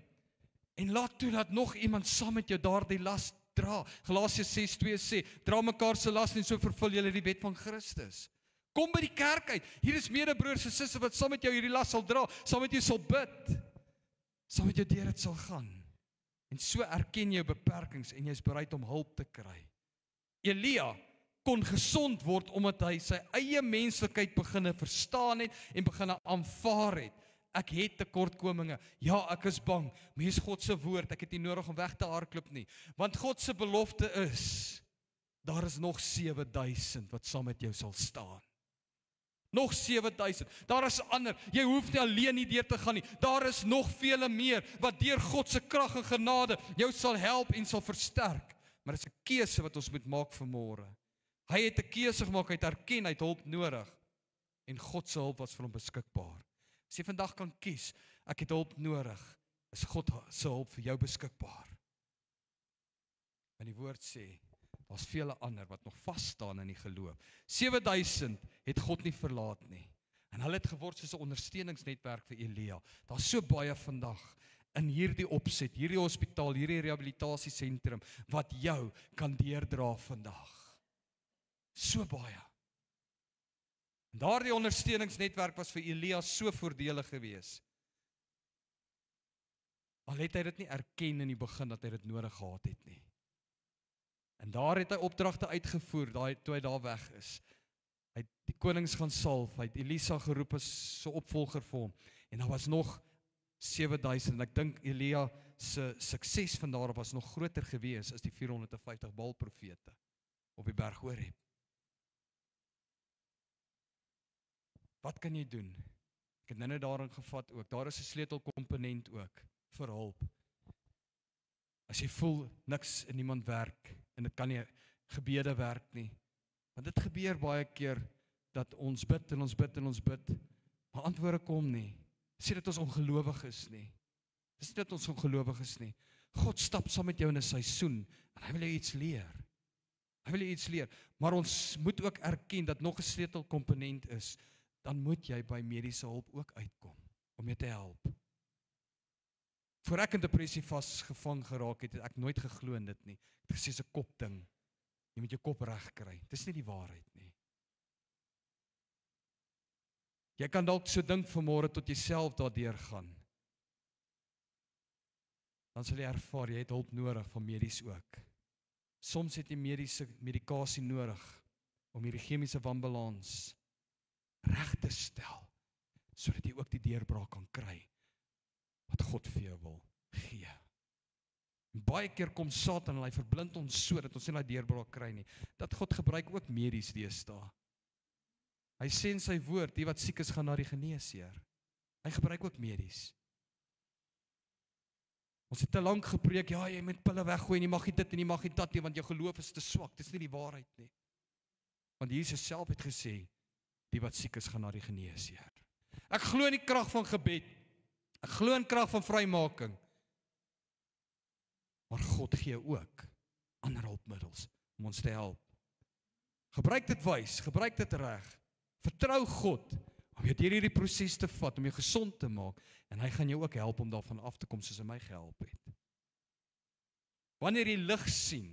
en laat toe dat nog iemand saam met jou daardie las dra. Galasiërs 6:2 sê, dra mekaar se las en so vervul julle die wet van Christus. Kom by die kerk uit. Hier is medebroers en susters wat saam met jou hierdie las sal dra, saam met jou sal bid, saam met jou deur dit sal gaan. En so erken jou beperkings en jy is bereid om hulp te kry. Elia kon gesond word omdat hy sy eie menslikheid beginne verstaan het en beginne aanvaar het. Ek het tekortkominge. Ja, ek is bang, maar hier is God se woord. Ek het nie nodig om weg te hardloop nie. Want God se belofte is, daar is nog 7000 wat saam met jou sal staan. Nog 7000. Daar is ander. Jy hoef nie alleen nie deur te gaan nie. Daar is nog vele meer wat deur God se krag en genade jou sal help en sal versterk. Maar dit is 'n keuse wat ons moet maak vanmôre. Hy het 'n keuse gemaak, hy het erken, hy het hulp nodig. En God se hulp was vir hom beskikbaar. As jy vandag kan kies, ek het hulp nodig, is God se hulp vir jou beskikbaar. En die woord sê, daar's vele ander wat nog vas staan in die geloof. 7000 het God nie verlaat nie. En hulle het geword soos 'n ondersteuningsnetwerk vir Elia. Daar's so baie vandag in hierdie opset, hierdie hospitaal, hierdie rehabilitasiesentrum wat jou kan deurdra vandag. So baie. En daardie ondersteuningsnetwerk was vir Elia so voordelig geweest. Al het hy dit nie erken in die begin dat hy dit nodig gehad het nie. En daar het hy opdragte uitgevoer, toe hy daar weg is. Hy het die konings gaan salf, hy het Elisa geroep as sy opvolger vir hom. En daar was nog 7000, en ek dink Elia se sukses van daar was nog groter gewees as die 450 Baal profete op die berg Horeb. Wat kan jy doen? Ek het nou daarin gevat ook, daar is 'n sleutelkomponent ook vir hulp. As jy voel niks in niemand werk en dit kan nie gebede werk nie. Want dit gebeur baie keer dat ons bid en ons bid en ons bid, maar antwoorde kom nie. Sê dat ons ongelowig is nie. Dis nie dat ons ongelowig is nie. God stap saam met jou in 'n seisoen en hy wil jou iets leer. Hy wil jou iets leer, maar ons moet ook erken dat nog 'n sleutelkomponent is. Dan moet jy by mediese hulp ook uitkom om jou te help. Voor ek in depressie vasgevang geraak het, het ek nooit geglo in dit nie. Ek het gesê, dis 'n kopding. Jy moet jou kop reg kry. Dis nie die waarheid nie. Jy kan dalk so dink vanmôre tot jy self daardeur gaan. Dan sal jy ervaar, jy het hulp nodig van medies ook. Soms het jy medikasie nodig om hierdie chemiese wanbalans reg te stel, sodat jy ook die deurbraak kan kry wat God vir jou wil gee. En baie keer kom Satan en hy verblind ons so dat ons nie daai deurbraak kry nie. Dat God gebruik ook medies deesdae. Hy sê in sy woord, die wat siek is gaan na die geneesheer. Hy gebruik ook medies. Ons het te lank gepreek, ja, jy moet pille weggooi en jy mag nie dit en jy mag nie dat nie, want jou geloof is te swak. Dis nie die waarheid nie. Want Jesus self het gesê, die wat siek is, gaan na die geneesheer. Ek glo in die krag van gebed. Ek glo in krag van vrymaking. Maar God gee ook ander hulpmiddels om ons te help. Gebruik dit wys, gebruik dit reg. Vertrou God om jou deur hierdie proses te vat, om jou gesond te maak, en hy gaan jou ook help om daarvan af te kom soos hy my gehelp het. Wanneer jy lig sien,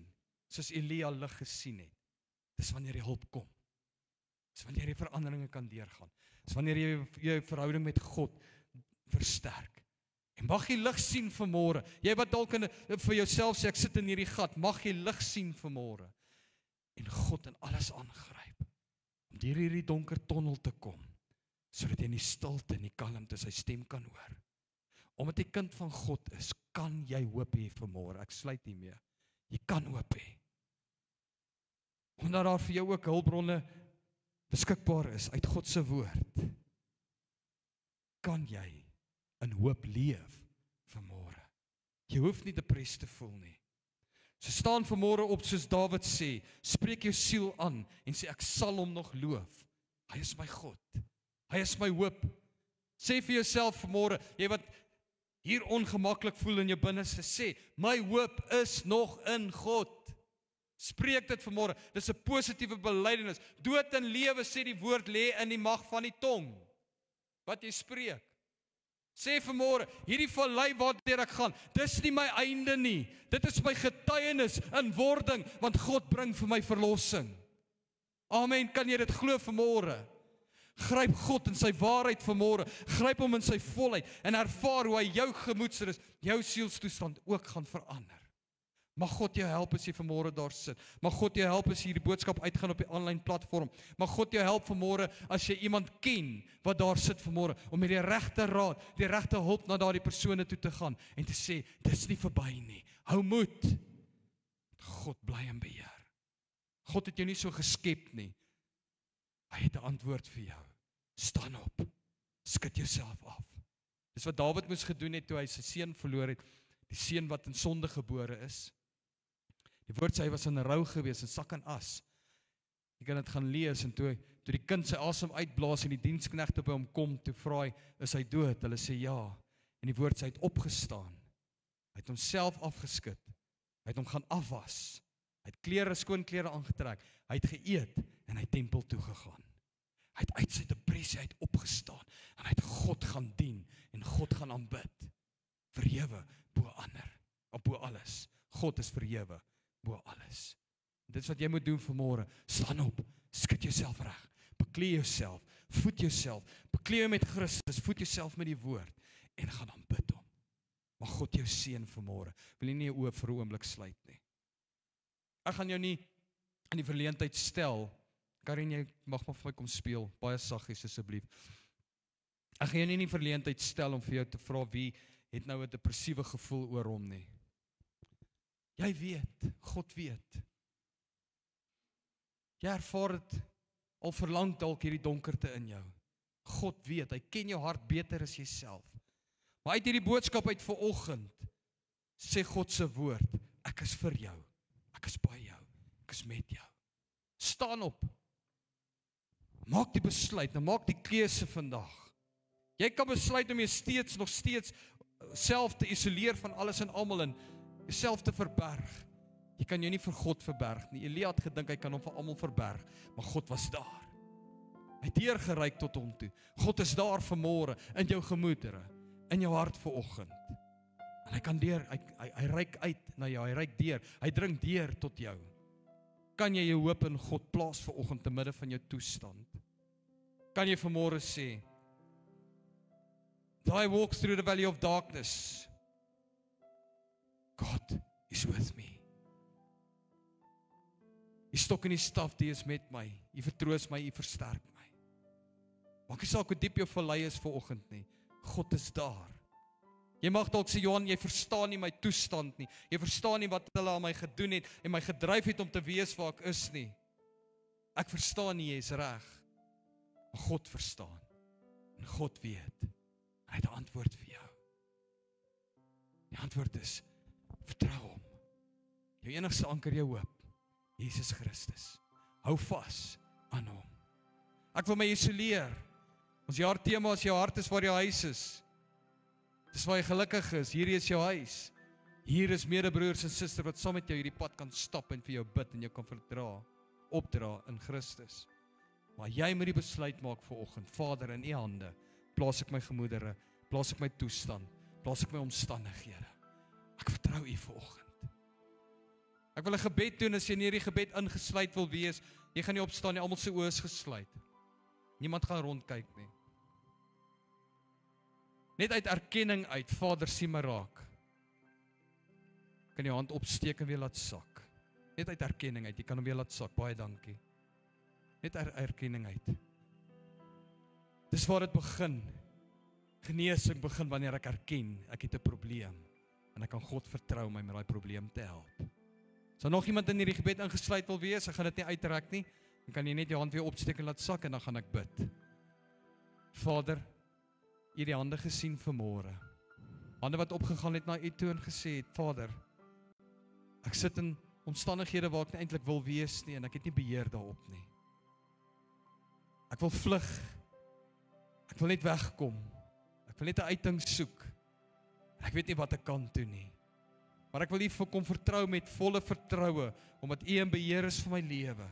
soos Elia lig gesien het, dis wanneer die hulp kom. Dis wanneer jy veranderinge kan deurgaan. Dis wanneer jy jou verhouding met God versterk. En mag jy lig sien vanmôre. Jy wat dalk vir jouself sê, ek sit in hierdie gat, mag jy lig sien vanmôre. En God in alles aangryp. Om deur hierdie donker tonnel te kom, sodat jy in die stilte en die kalmte sy stem kan hoor. Omdat jy kind van God is, kan jy hoop hê vanmôre. Ek sluit hiermee. Jy kan hoop hê. Omdat daar vir jou ook hulpbronne beskikbaar is uit God se woord, kan jy in hoop leef vanmôre. Jy hoef nie depressed te voel nie. So staan vanmôre op soos Dawid sê, spreek jou siel aan en sê ek sal hom nog loof. Hy is my God. Hy is my hoop. Sê vir jouself vanmôre, jy wat hier ongemaklik voel in jou binneste, sê, my hoop is nog in God. Spreek dit vanmôre. Dis 'n positiewe belydenis. Dood en lewe, sê die woord, lê in die mag van die tong. Wat jy spreek. Sê vanmôre, hierdie vallei waardeur ek gaan, dis nie my einde nie. Dit is my getuienis in wording, want God bring vir my verlossing. Amen, kan jy dit glo vanmôre? Gryp God in sy waarheid vanmôre, gryp hom in sy volheid en ervaar hoe hy jou gemoedsrus, jou sielstoestand ook gaan verander. Mag God jou help as jy vanmôre daar sit. Mag God jou help as jy hierdie boodskap uitgaan op die aanlyn platform. Mag God jou help vanmôre as jy iemand ken wat daar sit vanmôre om met die regte raad, die regte hulp na daardie persone toe te gaan en te sê, dis nie verby nie. Hou moed. God bly in beheer. God het jou nie so geskep nie. Hy het 'n antwoord vir jou. Staan op. Skud jouself af. Dis wat Dawid moes gedoen het toe hy sy seun verloor het, die seun wat in sonde gebore is. Die woord sê hy was in rou gewees, in sak en as. Jy kan dit gaan lees en toe die kind sy asem uitblaas en die diensknegte by hom kom, toe vra hy, is hy dood? Hulle sê ja. En die woord sê hy het opgestaan. Hy het homself afgeskit. Hy het hom gaan afwas. Hy het skoon klere aangetrek. Hy het geëet en hy het tempel toe gegaan. Hy het uit sy depressie uit opgestaan en hy het God gaan dien en God gaan aanbid. Verhewe bo ander, of bo alles. God is verhewe bo alles. En dit is wat jy moet doen vanmôre. Staan op, skud jouself reg, beklee jouself, voed jouself, beklee jou met Christus, voed jouself met die woord en gaan aanbid hom. Mag God jou seën vanmôre. Wil jy nie jou oë vir 'n oomblik sluit nie? Ek gaan jou nie in die verleentheid stel. Karin, jy mag maar vir my kom speel, baie saggies asseblief. Ek gaan jou nie in die verleentheid stel om vir jou te vra wie het nou 'n depressiewe gevoel oor hom nie. Jy weet, God weet. Jy ervaar dit al verlang dalk hierdie donkerte in jou. God weet, hy ken jou hart beter as jouself. Maar uit hierdie boodskap uit vanoggend sê God se woord, ek is vir jou. Ek is by jou. Ek is met jou. Staan op. Maak die besluit, nou maak die keuse vandag. Jy kan besluit om jy nog steeds self te isoleer van alles en almal en jouself te verberg. Jy kan jou nie vir God verberg nie. Elia het gedink hy kan hom vir almal verberg, maar God was daar. Hy het deurgereik tot hom toe. God is daar vanmôre in jou gemoedere, in jou hart vanoggend. En hy kan deur, hy reik uit na jou, hy reik deur, hy dring deur tot jou. Kan jy jou hoop in God plaas vanoggend te midde van jou toestand? Kan jy vanmôre sê, though I walk through the valley of darkness, God is with me. Die stok en die staf, die is met my. U vertroos my, u versterk my. Maak nie saak hoe diep jou vallei is vanoggend nie. God is daar. Jy mag dalk sê, Johan, jy verstaan nie my toestand nie. Jy verstaan nie wat hulle aan my gedoen het en my gedryf het om te wees waar ek is nie. Ek verstaan nie, jy is reg. Maar God verstaan. En God weet. Hy het 'n antwoord vir jou. Die antwoord is, vertrou hom. Jou enigste anker, jou hoop. Jesus Christus. Hou vas aan hom. Ek wil my isoleer. Ons jaartema is jou hart is waar jou huis is. Dis waar jy gelukkig is. Hierdie is jou huis. Hier is medebroers en susters wat saam met jou hierdie pad kan stap en vir jou bid en jou kan verdra, opdra in Christus. Maar jy moet die besluit maak vanoggend. Vader, in u hande plaas ek my gemoedere, plaas ek my toestand, plaas ek my omstandighede. Ek vertrou u vanoggend. Ek wil 'n gebed doen as jy in hierdie gebed ingesluit wil wees. Jy gaan nie opstaan nie, almal se oë is gesluit. Niemand gaan rondkyk nie. Net uit erkenning uit, Vader, sien my raak. Kan jy hand opsteek en weer laat sak. Net uit erkenning uit, jy kan hom weer laat sak, baie dankie. Net uit erkenning uit. Dis waar dit begin. Genesing begin wanneer ek erken, ek het 'n probleem. En ek kan God vertrou my met daai probleem te help. So nog iemand in hierdie gebed ingesluit wil wees, ek gaan dit nie uittrek nie, dan kan jy net jou hand weer opsteek en laat sak en dan gaan ek bid. Vader, U het die hande gesien vanmôre. Hande wat opgegaan het na U toe en gesê het, Vader, ek sit in omstandighede waar ek nie eintlik wil wees nie en ek het nie beheer daarop nie. Ek wil vlug. Ek wil net wegkom. Ek wil net 'n uiting soek. Ek weet nie wat ek kan doen nie. Maar ek wil U kom vertrou met volle vertroue, omdat U in beheer is van my lewe.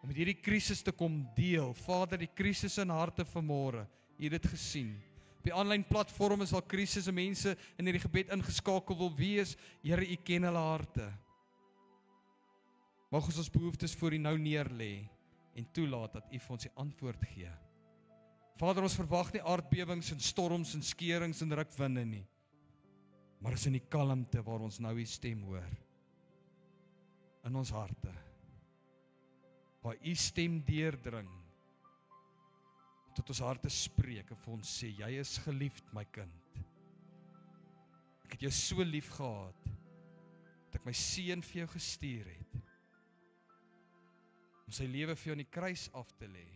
Om met hierdie krisis te kom deel. Vader, die krisis in harte vanmôre. U het dit gesien. Op die aanlyn platform is al krisisse, mense in hierdie gebed ingeskakel wil wees. Here, U ken hulle harte. Mag ons behoeftes voor U nou neerlê en toelaat dat U vir ons die antwoord gee. Vader, ons verwag nie aardbewings en storms en skerings en rukwinde nie. Maar is in die kalmte waar ons nou U stem hoor. In ons harte. Waar U stem deurdring. Tot ons harte spreek en vir ons sê, jy is geliefd, my kind. Ek het jou so lief gehad, dat ek my seun vir jou gestuur het. Om sy lewe vir jou aan die kruis af te lê,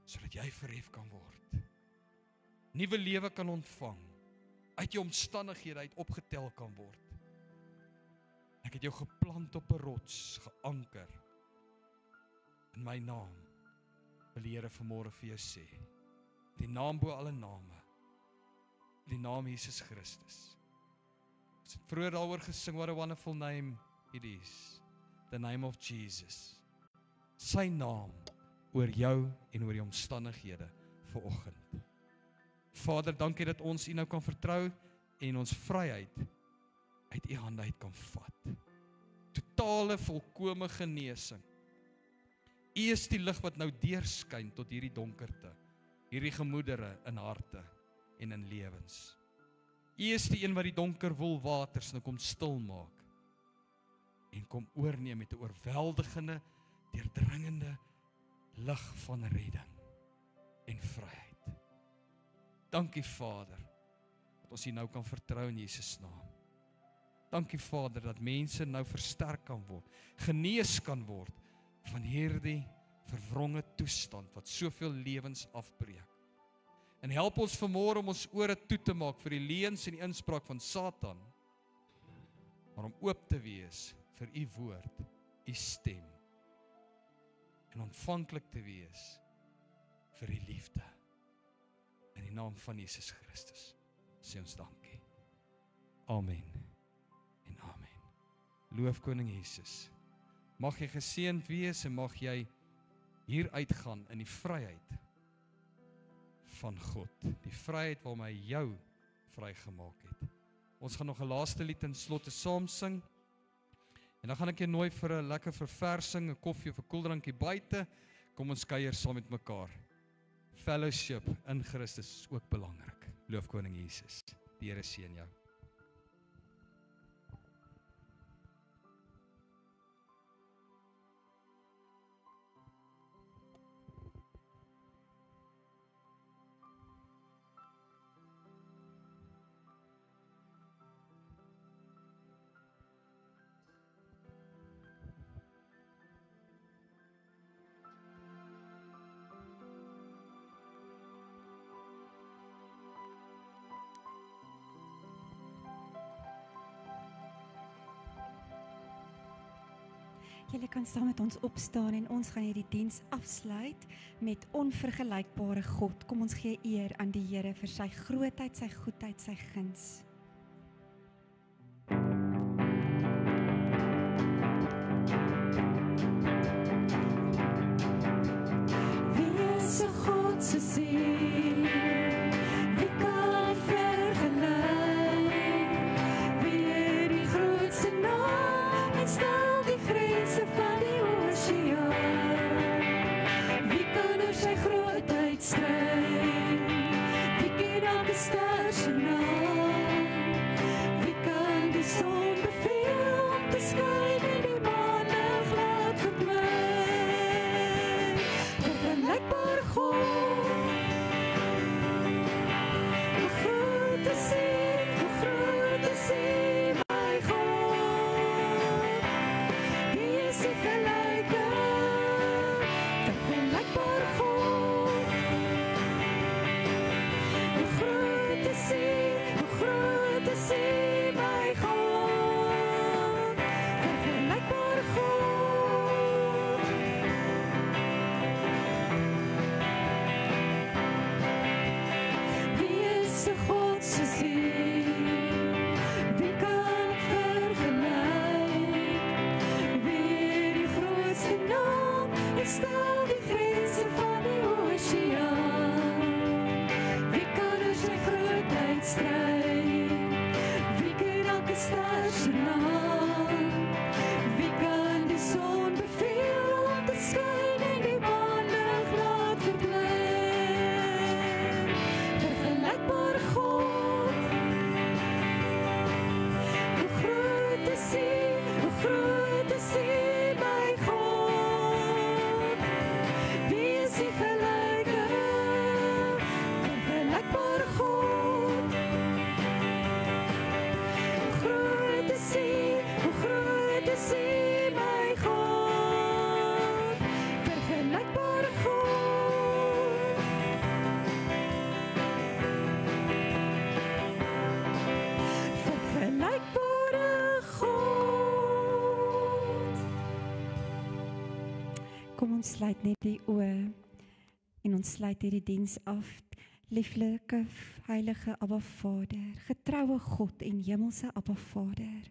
sodat jy verhef kan word. Nuwe lewe kan ontvang, uit jou omstandighede uit opgetel kan word. Ek het jou geplant op 'n rots, geanker. In my naam wil die Here vanmôre vir jou sê, die naam bo alle name, die naam Jesus Christus. Ons het vroeër daaroor gesing, what a wonderful name it is, the name of Jesus. Sy naam oor jou en oor die omstandighede vanoggend. Vader, dankie dat ons U nou kan vertrou en ons vryheid uit U hande uit kan vat. Totale, volkome genesing. U is die lig wat nou deurskyn tot hierdie donkerte, hierdie gemoedere in harte en in lewens. U is die een wat die donker wolwaters nou kom stil maak en kom oorneem met 'n oorweldigende, deurdringende lig van redding en vryheid. Dankie Vader, dat ons U nou kan vertrou in Jesus naam. Dankie Vader, dat mense nou versterk kan word, genees kan word van hierdie verwronge toestand wat soveel lewens afbreek. En help ons vanmôre om ons ore toe te maak vir die leuns en die inspraak van Satan, maar om oop te wees vir U woord, U stem, en ontvanklik te wees vir die liefde. In die naam van Jesus Christus sê ons dankie. Amen en amen. Loof Koning Jesus. Mag jy geseënd wees en mag jy hier uitgaan in die vryheid van God. Die vryheid waarmee hy jou vrygemaak het. Ons gaan nog 'n laaste lied in slotte saam sing. En dan gaan ek jou nooi vir 'n lekker verversing, 'n koffie of 'n koeldrankie buite. Kom ons kuier saam met mekaar. Fellowship in Christus is ook belangrik. Loof Koning Jesus. Die Here seën jou. Julle kan saam met ons opstaan en ons gaan hierdie diens afsluit met onvergelykbare God. Kom ons gee eer aan die Here vir sy grootheid, sy goedheid, sy guns. Wie is 'n God so sien? Wie kan vergelyk? Wie het die grootste naam en stel die grense van die oseaan? Wie kan oor sy groot sluit net die oë en ons sluit hierdie diens af. Lieflike, heilige Abba Vader, getroue God en hemelse Abba Vader.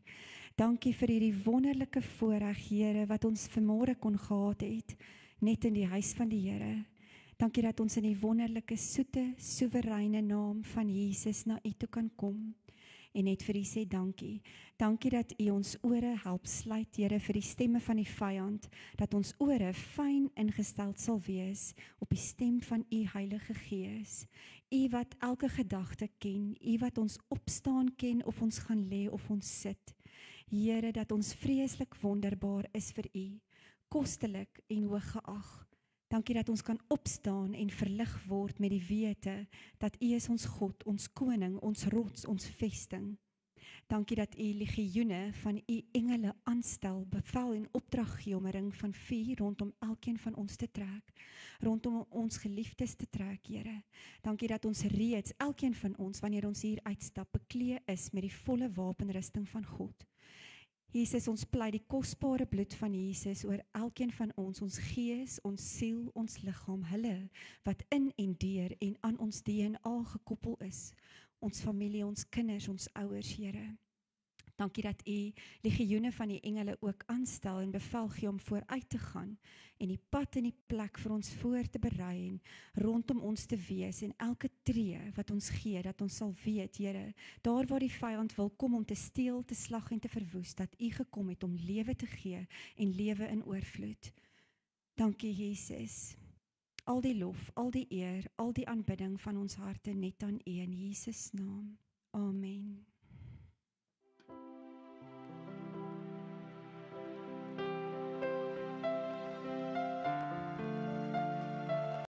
Dankie vir hierdie wonderlike voorreg, Here, wat ons vanmôre kon gehad het, net in die huis van die Here. Dankie dat ons in die wonderlike, soete, soewereine naam van Jesus na U toe kan kom. En net vir U sê dankie. Dankie dat U ons ore help sluit, Here, vir die stemme van die vyand, dat ons ore fyn ingesteld sal wees op die stem van U Heilige Gees. U wat elke gedagte ken, U wat ons opstaan ken of ons gaan lê of ons sit. Here, dat ons vreeslik wonderbaar is vir U, kostelik en hooggeag. Dankie dat ons kan opstaan en verlig word met die wete dat U is ons God, ons koning, ons rots, ons vesting. Dankie dat U legioene van U engele aanstel, bevel en opdrag gee om 'n ring van vuur rondom elkeen van ons te trek, rondom ons geliefdes te trek, Here. Dankie dat ons reeds, elkeen van ons, wanneer ons hier uitstap, beklee is met die volle wapenrusting van God. Jesus, ons pleit die kosbare bloed van Jesus oor elkeen van ons gees, ons siel, ons liggaam, hulle wat in en deur en aan ons DNA gekoppel is, ons familie, ons kinders, ons ouers, Here. Dankie dat U legioene van die engele ook aanstel en bevel gee om vooruit te gaan en die pad en die plek vir ons voor te berei en rondom ons te wees en elke tree wat ons gee, dat ons sal weet, Here, daar waar die vyand wil kom om te steel, te slag en te verwoes, dat U gekom het om lewe te gee en lewe in oorvloed. Dankie, Jesus. Al die lof, al die eer, al die aanbidding van ons harte net aan U in Jesus naam. Amen.